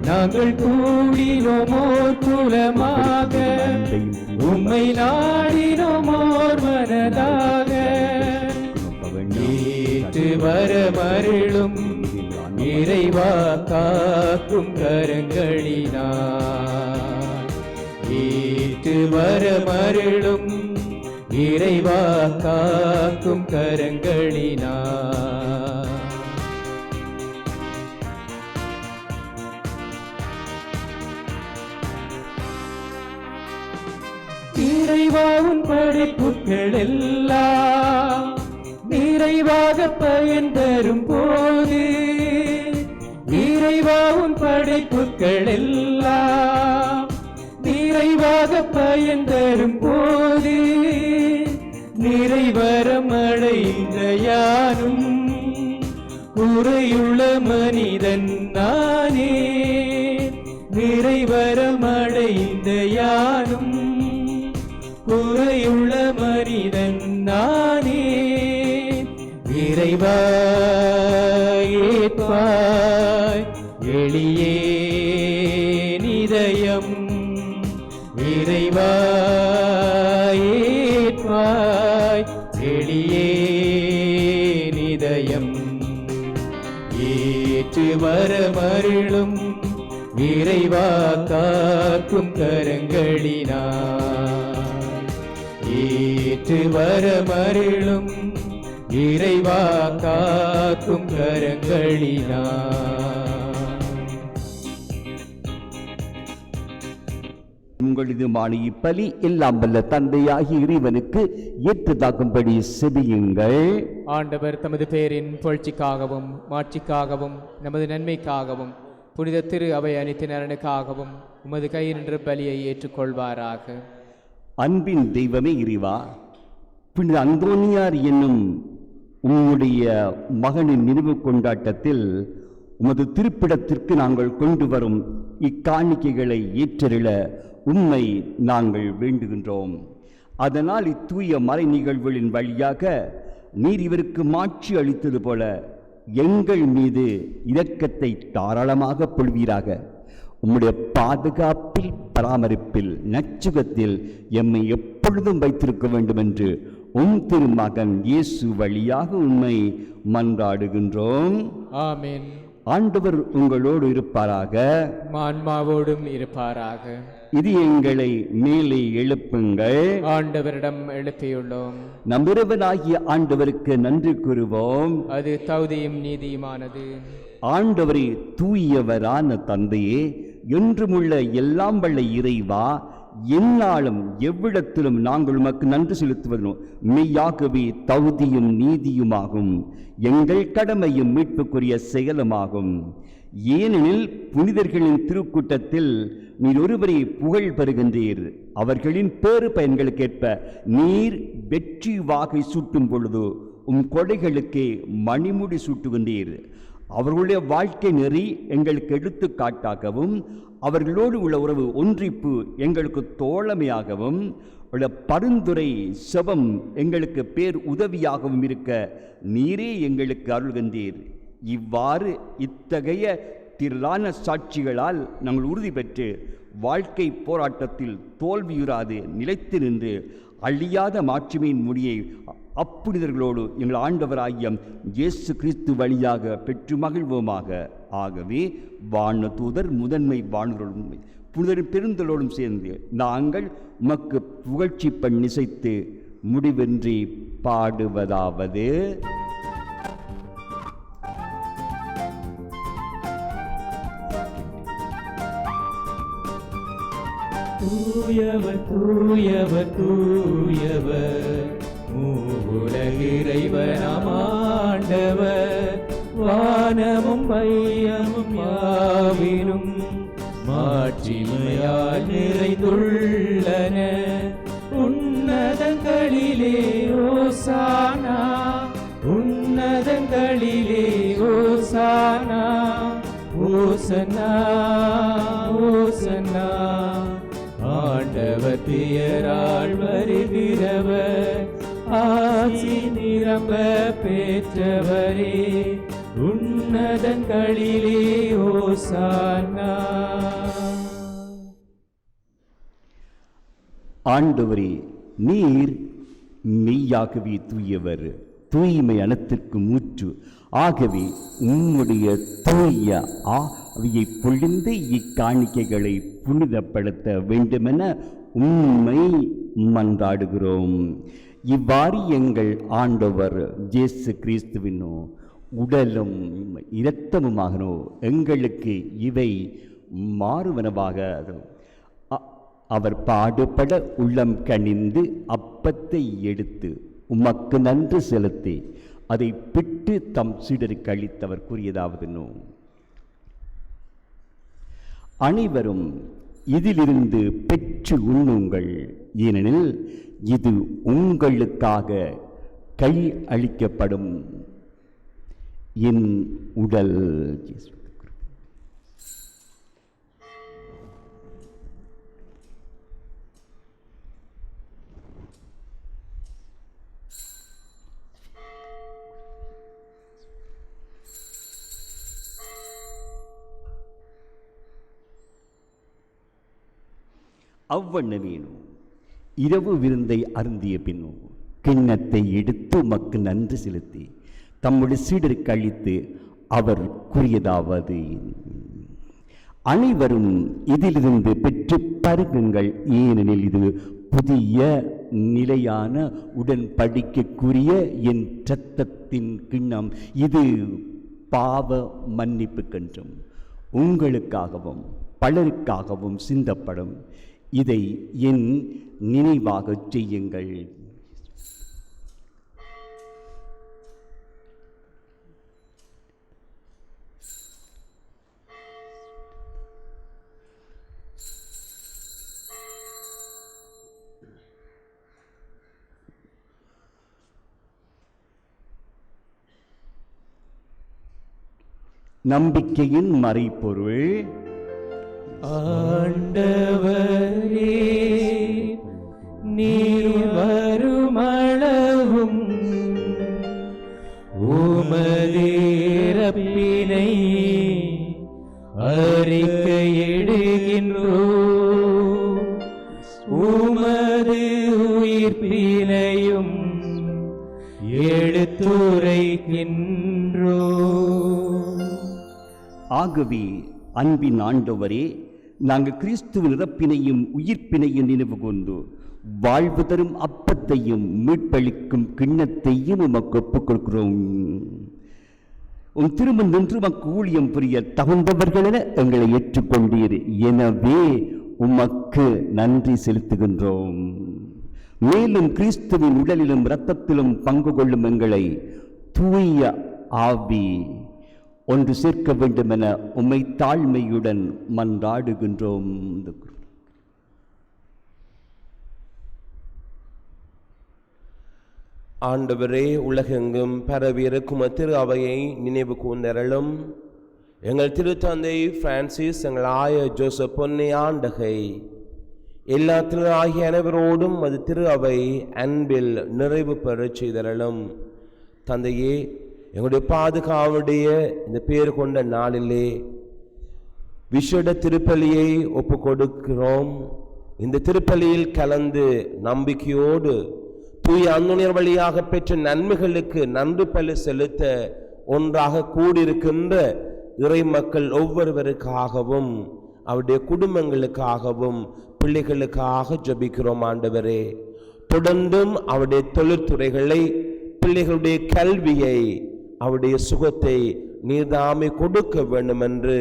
நாங்கள் கூடினோமோர் குலமாக, உம்மை நாடினோமோர் மனதாக. ஏற்று வரமருளும் இறைவா காக்கும் கரங்களினார், ஏற்று வரமருளும் இறைவா காக்கும் கரங்களினார். இறைவாவின் படைப்புகள் எல்லாம் நிறைவாக பயன் தரும் போது, இறைவாவின் படைப்புகள் எல்லாம் நிறைவாக பயன் தரும் போது, நிறைவரம் அடைந்த யானும் குறையுள்ள மனிதன் நானே. நிறைவரம் அடைந்த யானும் குறையுள்ள மனிதன் நானே. இறைவா ஏற்பாய் எளியே நிதயம், இறைவா ஏற்பாய் எளியே நிதயம். ஏற்று வரமருளும் இறைவா காக்கும் கரங்களினார், ஏற்று வரமருளும் இறைவா காக்கும் கரங்களினார். உங்களதுமான இப்பலி எல்லாம் வல்ல தந்தையாகிய இறைவனுக்கு ஏற்றதாகும்படி செபியுங்கள். ஆண்டவர் தமது பேரின் புகழ்ச்சிக்காகவும் மாட்சிக்காகவும் நமது நன்மைக்காகவும் புனித திரு அவை அனைத்து நலனுக்காகவும் உமது கையினின்று பலியை ஏற்றுக்கொள்வாராக. அன்பின் தெய்வமே இறைவா, புனித அந்தோனியார் என்னும் உம்முடைய மகனின் நினைவு கொண்டாட்டத்தில் உமது திருப்பிடத்திற்கு நாங்கள் கொண்டு வரும் இக்காணிக்கைகளை ஏற்றருள உம்மை நாங்கள் வேண்டுகின்றோம். அதனால் இத்தூய மறை நிகழ்வுகளின் வழியாக நீர் இவருக்கு மாட்சி அளித்தது போல எங்கள் மீது இரக்கத்தை தாராளமாக பொழிவீராக. உம்முடைய பாதுகாப்பில் பராமரிப்பில் நற்சுகத்தில் எம்மை எப்பொழுதும் வைத்திருக்க வேண்டும் என்று உம் திருமகன் இயேசு வழியாக உம்மை மன்றாடுகின்றோம். ஆமென். ஆண்டவர் உங்களோடு இருப்பாராக, ஆன்மாவோடும் இருப்பாராக. இது எங்களை மேலே எழுப்புங்கள். ஆண்டவரிடம் எழுப்பியுள்ளோம். நம் இறைவனாகிய ஆண்டவருக்கு நன்றி கூறுவோம். அது தகுதியும் நீதியுமானது. ஆண்டவரே, தூயவரான தந்தையே, என்றுமுள்ள எல்லாம் வல்ல இறைவா, எந்நாளும் எவ்விடத்திலும் நாங்கள் உமக்கு நன்றி செலுத்துவதும் மெய்யாகவே தகுதியும் நீதியுமாகும், எங்கள் கடமையும் மீட்புக்குரிய செயலுமாகும். ஏனெனில் புனிதர்களின் திருக்கூட்டத்தில் நீர் ஒருவரை புகழ் பெறுகின்றீர். அவர்களின் பேறு பயன்களுக்கேற்ப நீர் வெற்றி வாகை சூட்டும் பொழுது உம் கொடைகளுக்கே மணிமுடி சூட்டுகின்றீர். அவர்களுடைய வாழ்க்கை நெறி எங்களுக்கு எடுத்துக்காட்டாகவும் அவர்களோடு உள்ள உறவு ஒன்றிப்பு எங்களுக்கு தோழமையாகவும் உள்ள பரிந்துரை செபம் எங்களுக்கு பேர் உதவியாகவும் இருக்க நீரே எங்களுக்கு அருள்கின்றீர். இவ்வாறு இத்தகைய திரளான சாட்சிகளால் நாங்கள் உறுதி பெற்று வாழ்க்கை போராட்டத்தில் தோல்வியுறாது நிலைத்து நின்று அழியாத மாட்சிமையின் முடியை அப்புனிதர்களோடு எங்கள் ஆண்டவராகிய இயேசு கிறிஸ்து வழியாக பெற்று மகிழ்வோமாக. ஆகவே வான தூதர் முதன்மை வானரோடும் புனிதரின் பெருந்தலோடும் சேர்ந்து நாங்கள் உமக்கு புகழ்ச்சி பண்ணிசைத்து முடிவின்றி பாடுவதாவது: தூயவர் தூயவர் தூயவர் மூவுலகிறைவனாம் ஆண்டவர், வானமும் மையமும் யாவிலும் மாட்சிமையால் நிறைந்துள்ளன. உன்னதங்களிலே ஓசானா, உன்னதங்களிலே ஓசானா, ஓசன்னா ஓசன்னா. ஆண்டவர் பெயரால் வருகிறவர், ஆசி நிரம்ப பெற்றவரே, உன்னதங்களிலே ஓசானா. ஆண்டவரே, நீர் மெய்யாகவே தூயவர், தூய்மை அனைத்திற்கு மூச்சு. ஆகவே உம்முடைய தூய ஆவியை பொழிந்து இக்காணிக்கைகளை புனிதப்படுத்த வேண்டுமென உம்மை மன்றாடுகிறோம். இவ்வாறு எங்கள் ஆண்டவர் இயேசு கிறிஸ்துவினோ உடலும் இரத்தமுமாகனோ எங்களுக்கு இவை மாறுவனவாக அவர் பாடுபட உள்ளம் கனிந்து அப்பத்தை எடுத்து உமக்கு நன்றி செலுத்தி அதை பிட்டு தம் சீடருக்கு அளித்தவர் கூறியதாவது: அனைவரும் இதிலிருந்து பெற்று உண்ணுங்கள், ஏனெனில் இது உங்களுக்காக கை அளிக்கப்படும் என் உடல். அவ்வண்ணமேனும் இரவு விருந்தை அருந்திய பின்னும் கிண்ணத்தை எடுத்து உமக்கு நன்றி செலுத்தி தம்முடைய சீடருக்கு அளித்து அவர் கூறியதாவது: அனைவரும் இதிலிருந்து பெற்று பருகுங்கள், ஏனெனில் இது புதிய நிலையான உடன்படிக்கைக்குரிய என் இரத்தத்தின் கிண்ணம். இது பாவ மன்னிப்புக்கென்றும் உங்களுக்காகவும் பலருக்காகவும் சிந்தப்படும். இதை என் நினைவாகச் செய்யுங்கள். நம்பிக்கையின் மறைபொருள். ஆண்டவரே, நீர் வருமளவும் உமது இறப்பினை அறிக்கையிடுகின்றோம், உமது உயிர்ப்பினையும் எடுத்துரைக்கின்றோம். ஆகவே அன்பின் ஆண்டவரே, நாங்கள் கிறிஸ்துவின் இறப்பினையும் உயிர்ப்பினையும் நினைவு கொண்டு வாழ்வு தரும் அப்பத்தையும் மீட்பளிக்கும் கிண்ணத்தையும் உமக்கு ஒப்புக் கொடுக்கிறோம். உன் திரும்ப நின்று உமக்கு ஊழியம் புரிய தகுந்தவர்களென எங்களை ஏற்றுக்கொண்டீர். எனவே உமக்கு நன்றி செலுத்துகின்றோம். மேலும் கிறிஸ்துவின் உடலிலும் இரத்தத்திலும் பங்கு கொள்ளும் எங்களை தூய ஆவி ஒன்று சேர்க்க வேண்டும் என உம்மை தாழ்மையுடன் மன்றாடுகின்றோம். ஆண்டவரே, உலகெங்கும் பரவியிருக்கும் திரு அவையை நினைவு கூர்ந்தருளும். எங்கள் திருத்தந்தை பிரான்சிஸ், எங்கள் ஆய ஜோசப் பொன்னே ஆண்டகை, எல்லா திரு ஆகிய அனைவரோடும் அது திரு அவை அன்பில் நிறைவு பெறச் செய்தருளும். தந்தையே, எங்களுடைய பாதுகாவலுடைய இந்த பேர் கொண்ட நாளிலே விசேட திருப்பலியை ஒப்பு கொடுக்கிறோம். இந்த திருப்பலியில் கலந்து நம்பிக்கையோடு தூய அந்தோனியார் வழியாக பெற்ற நன்மைகளுக்கு நன்றி பலி செலுத்த ஒன்றாக கூடியிருக்கின்ற இறை மக்கள் ஒவ்வொருவருக்காகவும் அவருடைய குடும்பங்களுக்காகவும் பிள்ளைகளுக்காக ஜெபிக்கிறோம். ஆண்டவரே, தொடர்ந்தும் அவருடைய தொழில்துறைகளை, பிள்ளைகளுடைய கல்வியை, அவருடைய சுகத்தை நீர்தாமே கொடுக்க வேண்டும் என்று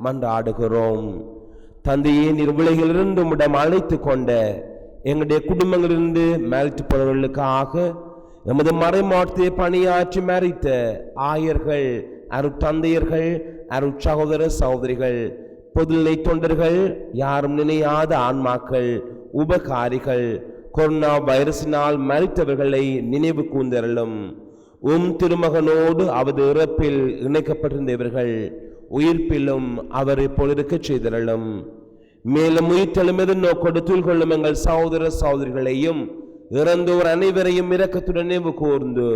மன்றாடுகிறோம். தந்தையே, நீர் உலகிலிருந்து உம்மிடம் அழைத்து கொண்ட எங்களுடைய குடும்பங்களிலிருந்து மரித்து போனவர்களுக்காக, எமது மறைமாவட்டத்தை பணியாற்றி மரித்த ஆயர்கள், அருட்தந்தையர்கள், அருட்சகோதர சகோதரிகள், பொதுநிலை தொண்டர்கள், யாரும் நினையாத ஆன்மாக்கள், உபகாரிகள், கொரோனா வைரஸினால் மரித்தவர்களை நினைவு கூர்ந்தருளும். திருமகனோடு அவரது இறப்பில் இணைக்கப்பட்டிருந்தவர்கள் உயிர்ப்பிலும் அவரை போலிருக்க செய்தருளும். மேலும் உயிர்த்தெழுமது நோக்கோடு தூள்கொள்ளும் எங்கள் சகோதர சகோதரிகளையும் இறந்தோர் அனைவரையும் இரக்கத்துடன் நினைவு கூர்ந்து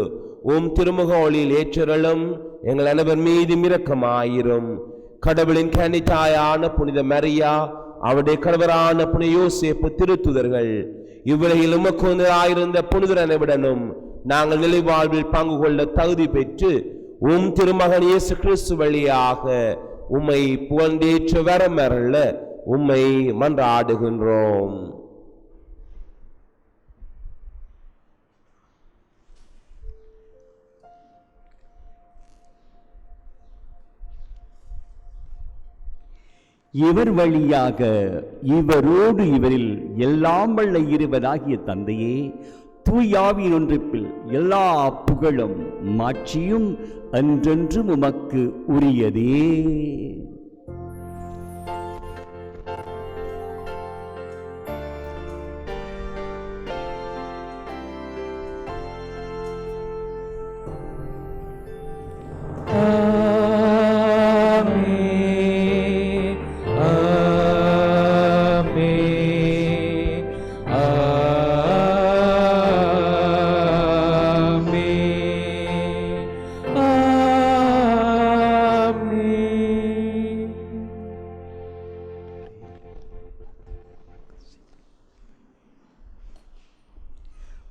திருமுக ஒளியில் ஏற்றருளும். எங்கள் அனைவர் மீது இரக்கமாயிரும். கடவுளின் கன்னித்தாயான புனித மரியா, அவருடைய கணவரான புனித யோசேப்பு திருத்துதர்கள், இவ்வுலகில் உமக்குந்தராயிருந்த புனிதர் அனைவருடனும் நாங்கள் நிலை வாழ்வில் பங்கு கொள்ள தகுதி பெற்று திருமகன் இயேசு கிறிஸ்து வழியாக உம்மை புகழ்ந்தேற்ற வரமருள உம்மை மன்றாடுகின்றோம். இவர் வழியாக இவரோடு இவரில் எல்லாம் வல்ல இருவராகிய தந்தையே, தூயாவின் ஒன்றிப்பில் எல்லா புகழும் மாட்சியும் என்றென்றும் உமக்கு உரியதே.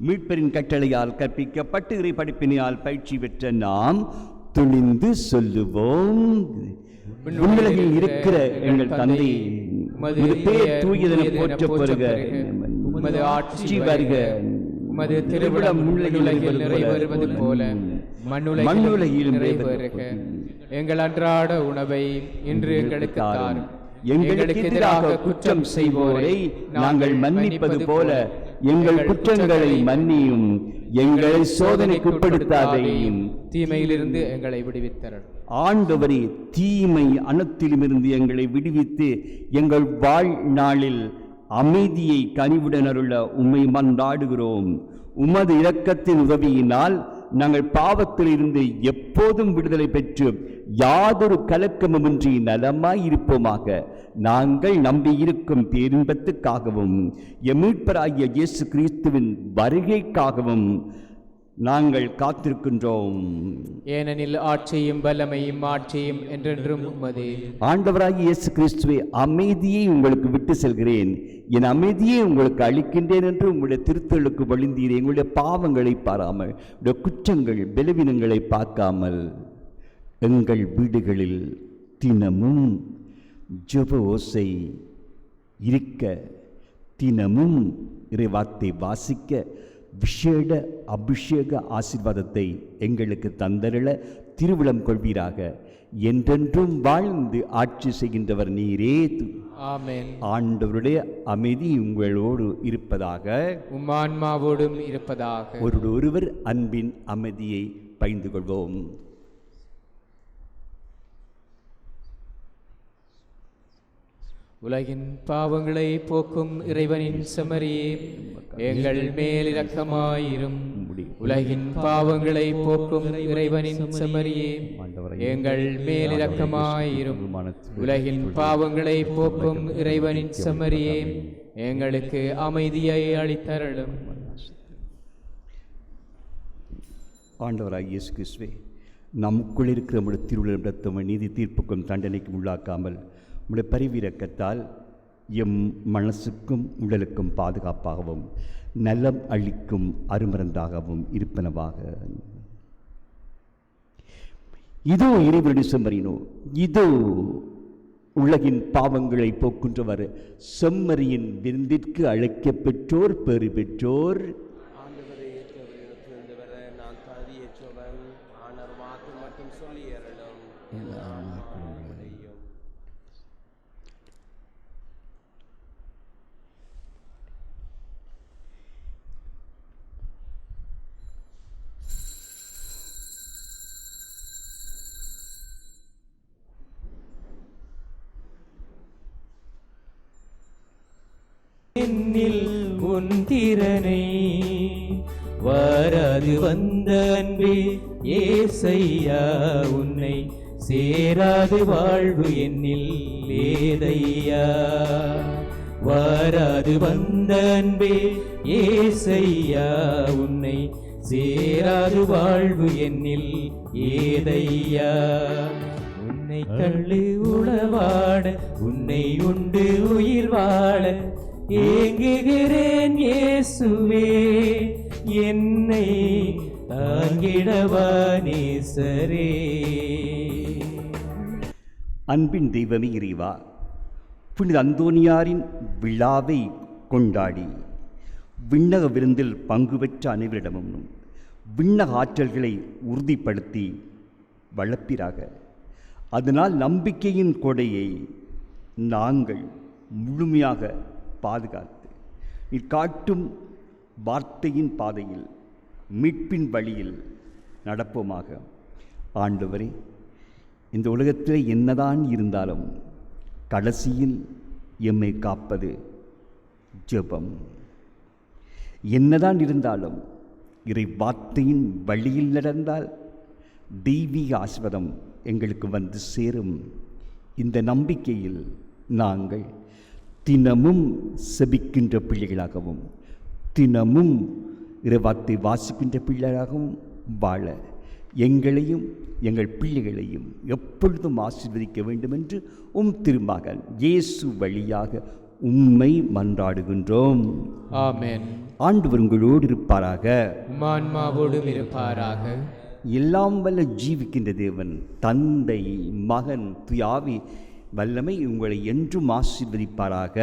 மீட்பரின் கட்டளையால் கற்பிக்கப்பட்டு இறை படிப்பினால் பயிற்சி பெற்ற நாம் துணிந்து சொல்லுவோம். உலகில் இருக்கிற எங்கள் தந்தை, உமது பேர் தூயதென போற்றப் பெறுக, உமது ஆட்சி வருக, உமது திருவிழம் உலகில் நிறைவேறுவது போல மண்ணுலகிலும் நிறைவேறுக. எங்கள் அன்றாட உணவை இன்று எங்களுக்கு தாரும். எங்களுக்கு எதிராக குற்றம் செய்வோரை நாங்கள் மன்னிப்பது போல எங்கள் குற்றங்களை மன்னியும், எங்களை சோதனைக்கு உட்படுத்தாதையும், தீமையிலிருந்து எங்களை விடுவித்தரணும். ஆண்டவரே, தீமை அனைத்திலுமிருந்து எங்களை விடுவித்து எங்கள் வாழ்நாளில் அமைதியை கனிவுடன் அருள உம்மை மன்றாடுகிறோம். உமது இரக்கத்தின் உதவியினால் நாங்கள் பாவத்திலிருந்து எப்போதும் விடுதலை பெற்று யாதொரு கலக்கமுமின்றி நலமாய் இருப்போமாக. நாங்கள் நம்பியிருக்கும் பேரின்பத்துக்காகவும் எம் மீட்பராகிய இயேசு கிறிஸ்துவின் வருகைக்காகவும் நாங்கள் காத்திருக்கின்றோம். ஏனெனில் ஆட்சியும் வல்லமையும் ஆட்சியும் என்றென்றும் உமதே. ஆண்டவராகிய இயேசு கிறிஸ்துவே, அமைதியை உங்களுக்கு விட்டு செல்கிறேன், என் அமைதியை உங்களுக்கு அளிக்கின்றேன் என்று உங்களுடைய திருத்தலுக்கு வழிந்தீரே. எங்களுடைய பாவங்களை பாராமல், உங்களுடைய குற்றங்கள் பலவீனங்களை பார்க்காமல் எங்கள் வீடுகளில் தினமும் ஜெப ஓசை இருக்க, தினமும் இறைவார்த்தை வாசிக்க, விசேட அபிஷேக ஆசீர்வாதத்தை எங்களுக்கு தந்தருள திருவிழம் கொள்வீராக. என்றென்றும் வாழ்ந்து ஆட்சி செய்கின்றவர் நீரே. ஆமென். ஆண்டவருடைய அமைதி உங்களோடு இருப்பதாக, உம்மான்மாவோடும் இருப்பதாக. ஒருவர் அன்பின் அமைதியை பகிர்ந்து கொள்வோம். உலகின் பாவங்களை போக்கும் இறைவனின் செம்மறியே, எங்கள் மேல் இரக்கமாயிரும். உலகின் பாவங்களை போக்கும் இறைவனின் செம்மறியே, எங்கள் மேல் இரக்கமாயிரும். உலகின் பாவங்களை போக்கும் இறைவனின் செம்மறியே, எங்களுக்கு அமைதியை அளித்தருளும். ஆண்டவராகிய இயேசு கிறிஸ்துவே, நமக்குள் இருக்கிற நம்முடைய திருவிழா நீதி தீர்ப்புக்கும் தண்டனைக்கும் உள்ளாக்காமல் உடைய பரிவிரக்கத்தால் எம் மனசுக்கும் உடலுக்கும் பாதுகாப்பாகவும் நலம் அளிக்கும் அருமருந்தாகவும் இருப்பனவாக. இதோ இறைவனுடைய செம்மறினோ, இதோ உலகின் பாவங்களை போக்குன்றவர், செம்மறியின் விருந்திற்கு அழைக்க பெற்றோர் பெறு பெற்றோர். என்னில் உன் திறனை வராது வந்த அன்பே ஏசையா, உன்னை சேராது வாழ்வு என்னில் ஏதையா. வராது வந்த அன்பே ஏசையா, உன்னை சேராது வாழ்வு என்னில் ஏதையா. உன்னை கள்ளு உளவாட, உன்னை உண்டு உயிர் வாழ ஏங்குகிறேன் இயேசுவே, என்னை தாங்கிடவா நேசரே. அன்பின் தெய்வமே இறைவா, புனித அந்தோனியாரின் விழாவை கொண்டாடி விண்ணக விருந்தில் பங்கு பெற்ற அனைவரிடமும் விண்ணக ஆற்றல்களை உறுதிப்படுத்தி வளர்ப்பிறாக. அதனால் நம்பிக்கையின் கொடையை நாங்கள் முழுமையாக பாதுகாத்து நீ காட்டும் வார்த்தையின் பாதையில் மீட்பின் வழியில் நடப்போமாக. ஆண்டவரே, இந்த உலகத்தில் என்னதான் இருந்தாலும் கடைசியில் எம்மை காப்பது ஜெபம். என்னதான் இருந்தாலும் இறை வார்த்தையின் வழியில் நடந்தால் தெய்வீக ஆசீர்வாதம் எங்களுக்கு வந்து சேரும். இந்த நம்பிக்கையில் நாங்கள் தினமும் செபிக்கின்ற பிள்ளைகளாகவும் தினமும் இறைவார்த்தை வாசிக்கின்ற பிள்ளைகளாகவும் வாழ எங்களையும் எங்கள் பிள்ளைகளையும் எப்பொழுதும் ஆசீர்வதிக்க வேண்டும் என்று திருமகன் இயேசு வழியாக உம்மை மன்றாடுகின்றோம். ஆமென். ஆண்டவர் உங்களோடு இருப்பாராக, ஆன்மாவோடும் இருப்பாராக. எல்லாம் வல்ல ஜீவிக்கின்ற தேவன் தந்தை மகன் துயாவி வல்லமை உங்களை என்றும் ஆசீர்வதிப்பாராக.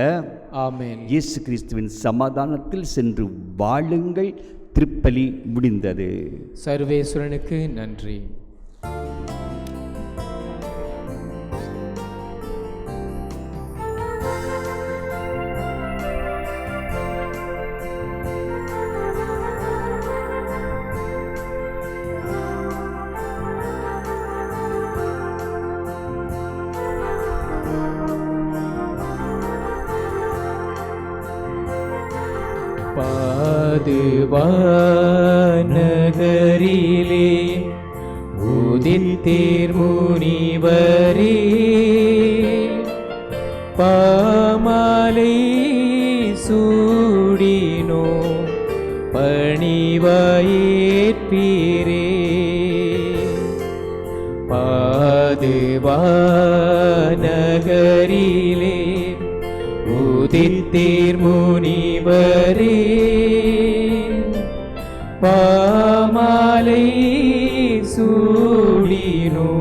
ஆமென். இயேசு கிறிஸ்துவின் சமாதானத்தில் சென்று வாழுங்கள். திருப்பலி முடிந்தது. சர்வேஸ்வரனுக்கு நன்றி. பாதுவானகரிலே உதித்தீர் முனிவரே பாமாலை சூடினோ பணிவாயேற்பீரே பாதுவானகரிலே உதித்தீர் முனிவரே பாமாலை சூடினோ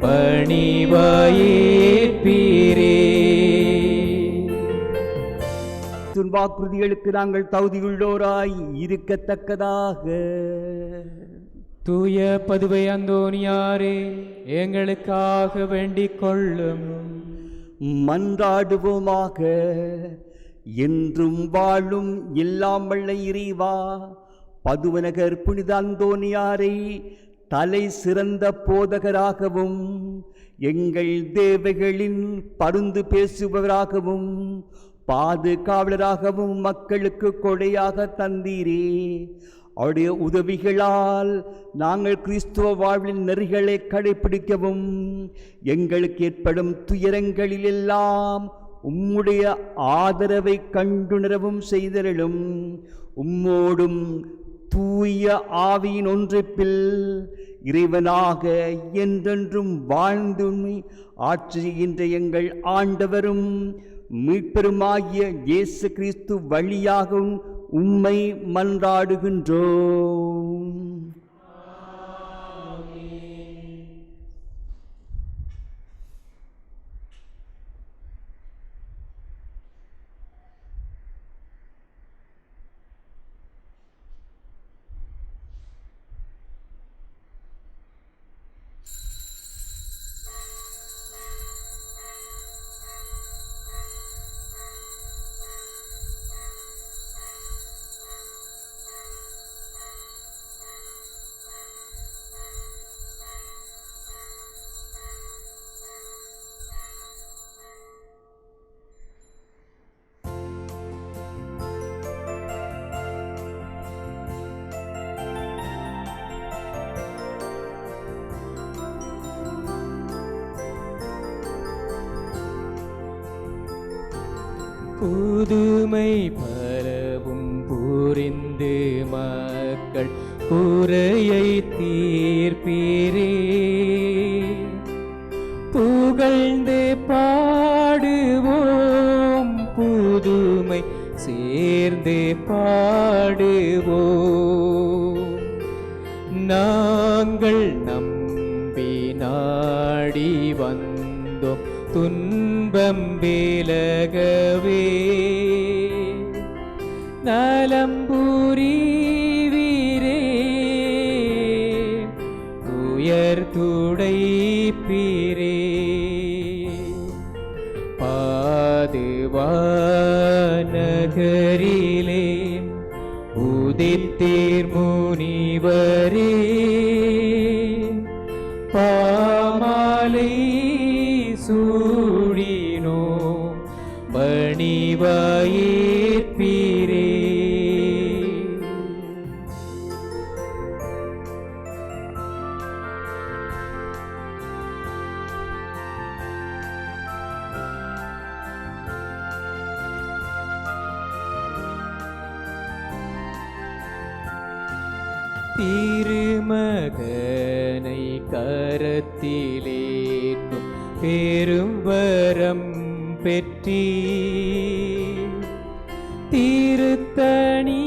பணிவாயேற்பீரே. துன்பாக்குறுதிகளுக்கு நாங்கள் தகுதியுள்ளோராய் இருக்கத்தக்கதாக தூய பதுவை அந்தோனியாரே எங்களுக்காக வேண்டிக் கொள்ளும். மன்றாடுவோமாக. என்றும் வாழும் எல்லாம் வல்ல இறைவா, பதுவநகர் புனித அந்தோனியாரை தலை சிறந்த போதகராகவும் எங்கள் தேவைகளின் பருந்து பேசுபவராகவும் பாதுகாவலராகவும் மக்களுக்கு கொடையாக தந்தீரே. அவருடைய உதவிகளால் நாங்கள் கிறிஸ்துவ வாழ்வின் நெறிகளை கடைபிடிக்கவும் எங்களுக்கு ஏற்படும் துயரங்களில் எல்லாம் உம்முடைய ஆதரவை கண்டுணரவும் செய்தருளும். உம்மோடும் தூய ஆவியின் ஒன்றிப்பில் இறைவனாக என்றென்றும் வாழ்ந்து ஆட்சி செய்கின்ற எங்கள் ஆண்டவரும் மீட்பெருமாகிய இயேசு கிறிஸ்து வழியாகவும் உம்மை மன்றாடுகின்றோம். புதுமை பரவும் புரிந்து மக்கள் குறையை தீர்ப்பீரே. புகழ்ந்து பாடுவோம், புதுமை சேர்ந்து பாடுவோம். நாங்கள் நம்பி நாடி வந்தோம் துன்பம் விலகவே. நலம்புரிவீரே, துயர் துடைப்பீரே. பாதுவானகரிலே உதித்தீர் முனிவரே பாமாலை சூடினோ பணிவாயேற்பீரே. திருமகனை கரத்திலேற்றும் பெரும் வரம் பெற்றி திருத்தணி